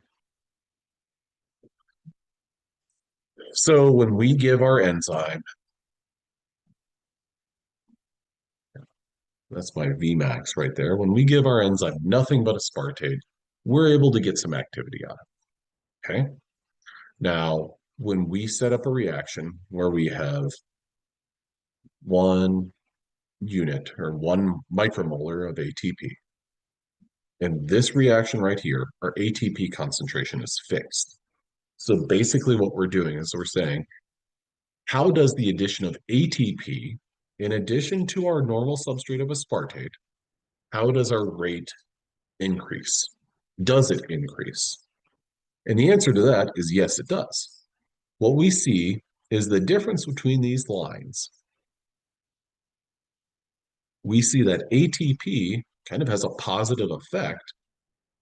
So when we give our enzyme, that's my Vmax right there. When we give our enzyme nothing but aspartate, we're able to get some activity on it. Okay. Now, when we set up a reaction where we have 1 unit or 1 micromolar of ATP, in this reaction right here, our ATP concentration is fixed. So basically what we're doing is we're saying, how does the addition of ATP, in addition to our normal substrate of aspartate, how does our rate increase? Does it increase? And the answer to that is yes, it does. What we see is the difference between these lines. We see that ATP kind of has a positive effect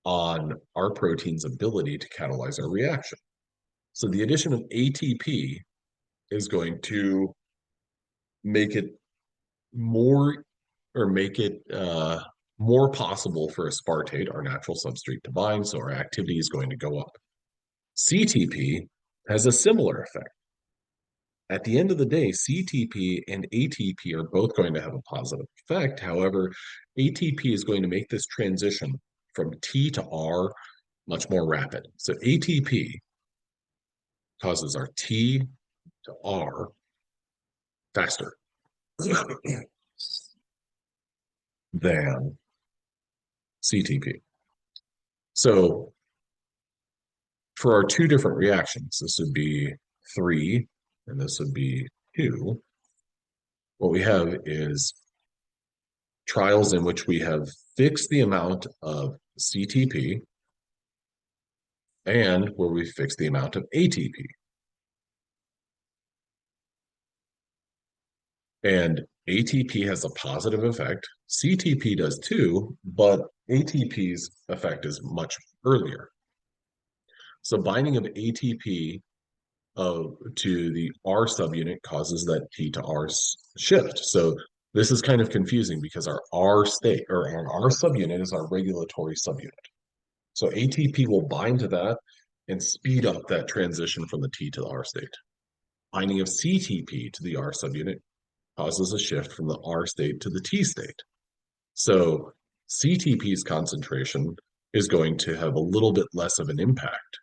on our protein's ability to catalyze our reaction. So the addition of ATP is going to make it more or make it more possible for aspartate, our natural substrate, to bind, so our activity is going to go up. CTP has a similar effect. At the end of the day, CTP and ATP are both going to have a positive effect. However, ATP is going to make this transition from T to R much more rapid. So ATP causes our T to R faster than CTP. So for our two different reactions, this would be 3 and this would be 2, what we have is trials in which we have fixed the amount of CTP and where we fix the amount of ATP. And ATP has a positive effect. CTP does too, but ATP's effect is much earlier. So binding of ATP to the R subunit causes that T to R shift. So this is kind of confusing because our R state or our R subunit is our regulatory subunit. So ATP will bind to that and speed up that transition from the T to the R state. Binding of CTP to the R subunit causes a shift from the R state to the T state. So CTP's concentration is going to have a little bit less of an impact.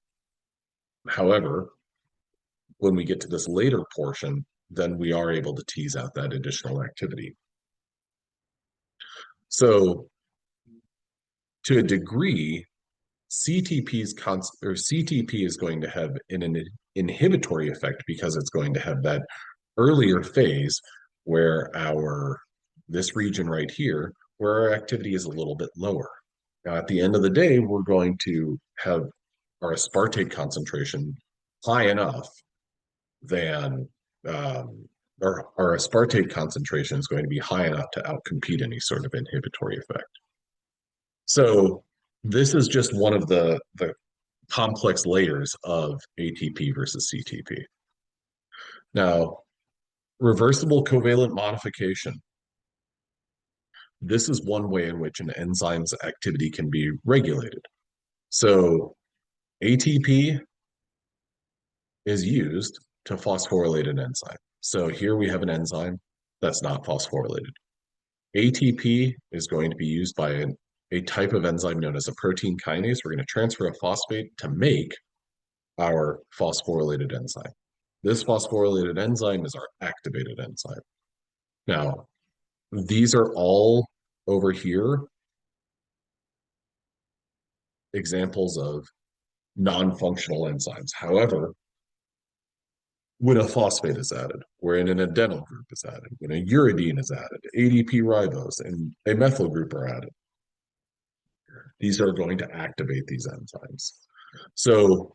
However, when we get to this later portion, then we are able to tease out that additional activity. So to a degree, CTP is going to have an inhibitory effect because it's going to have that earlier phase where this region right here, where our activity is a little bit lower. Now, at the end of the day, we're going to have our aspartate concentration high enough than our aspartate concentration is going to be high enough to outcompete any sort of inhibitory effect. So this is just one of the complex layers of ATP versus CTP. Now, reversible covalent modification. This is one way in which an enzyme's activity can be regulated. So ATP is used to phosphorylate an enzyme. So here we have an enzyme that's not phosphorylated. ATP is going to be used by a type of enzyme known as a protein kinase. We're going to transfer a phosphate to make our phosphorylated enzyme. This phosphorylated enzyme is our activated enzyme. Now, these are all over here examples of non-functional enzymes. However, when a phosphate is added, when an adenyl group is added, when a uridine is added, ADP ribose and a methyl group are added, these are going to activate these enzymes. So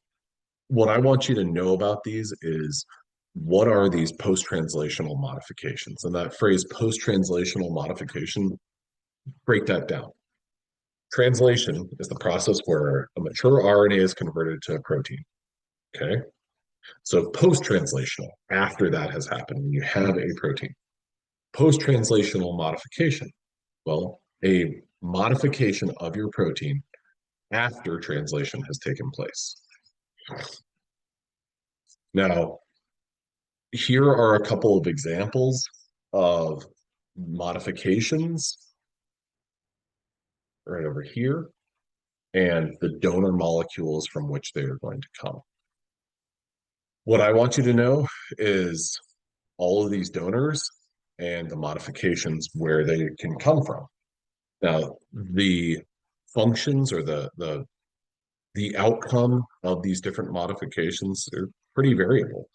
what I want you to know about these is what are these post-translational modifications? And that phrase post-translational modification, break that down. Translation is the process where a mature RNA is converted to a protein. Okay. So post-translational, after that has happened, when you have a protein. Post-translational modification, well, a modification of your protein after translation has taken place. Now, here are a couple of examples of modifications right over here and the donor molecules from which they are going to come. What I want you to know is all of these donors and the modifications where they can come from. Now, the functions or the outcome of these different modifications are pretty variable.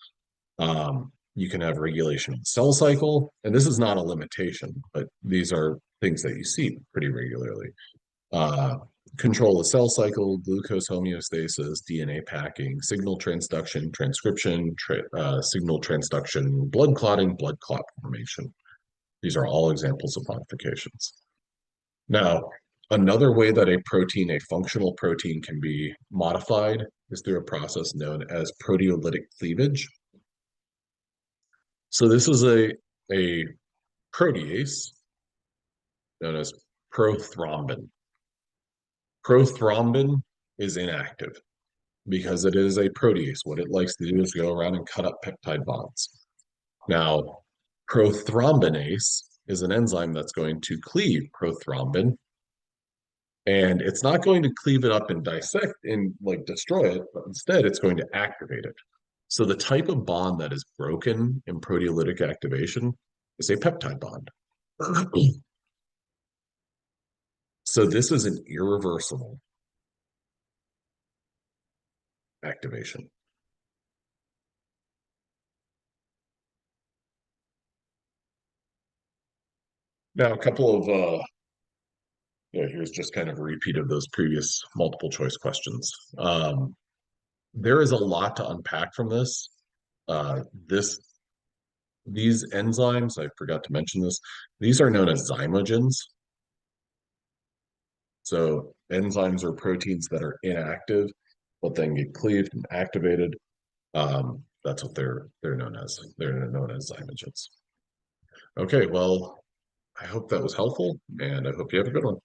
You can have regulation of the cell cycle, and this is not a limitation, but these are things that you see pretty regularly. Uh, Control the cell cycle, glucose homeostasis, DNA packing, signal transduction, transcription, signal transduction, blood clotting, blood clot formation. These are all examples of modifications. Now, another way that a functional protein, can be modified is through a process known as proteolytic cleavage. So this is a protease known as prothrombin. Prothrombin is inactive because it is a protease. What it likes to do is go around and cut up peptide bonds. Now, prothrombinase is an enzyme that's going to cleave prothrombin, and it's not going to cleave it up and dissect and like destroy it, but instead it's going to activate it. So the type of bond that is broken in proteolytic activation is a peptide bond. So this is an irreversible activation. Now, a couple of here's just kind of a repeat of those previous multiple choice questions. There is a lot to unpack from this. This These enzymes, I forgot to mention this, these are known as zymogens. So enzymes are proteins that are inactive, but then get cleaved and activated. That's what they're known as. They're known as zymogens. Okay, well, I hope that was helpful, and I hope you have a good one.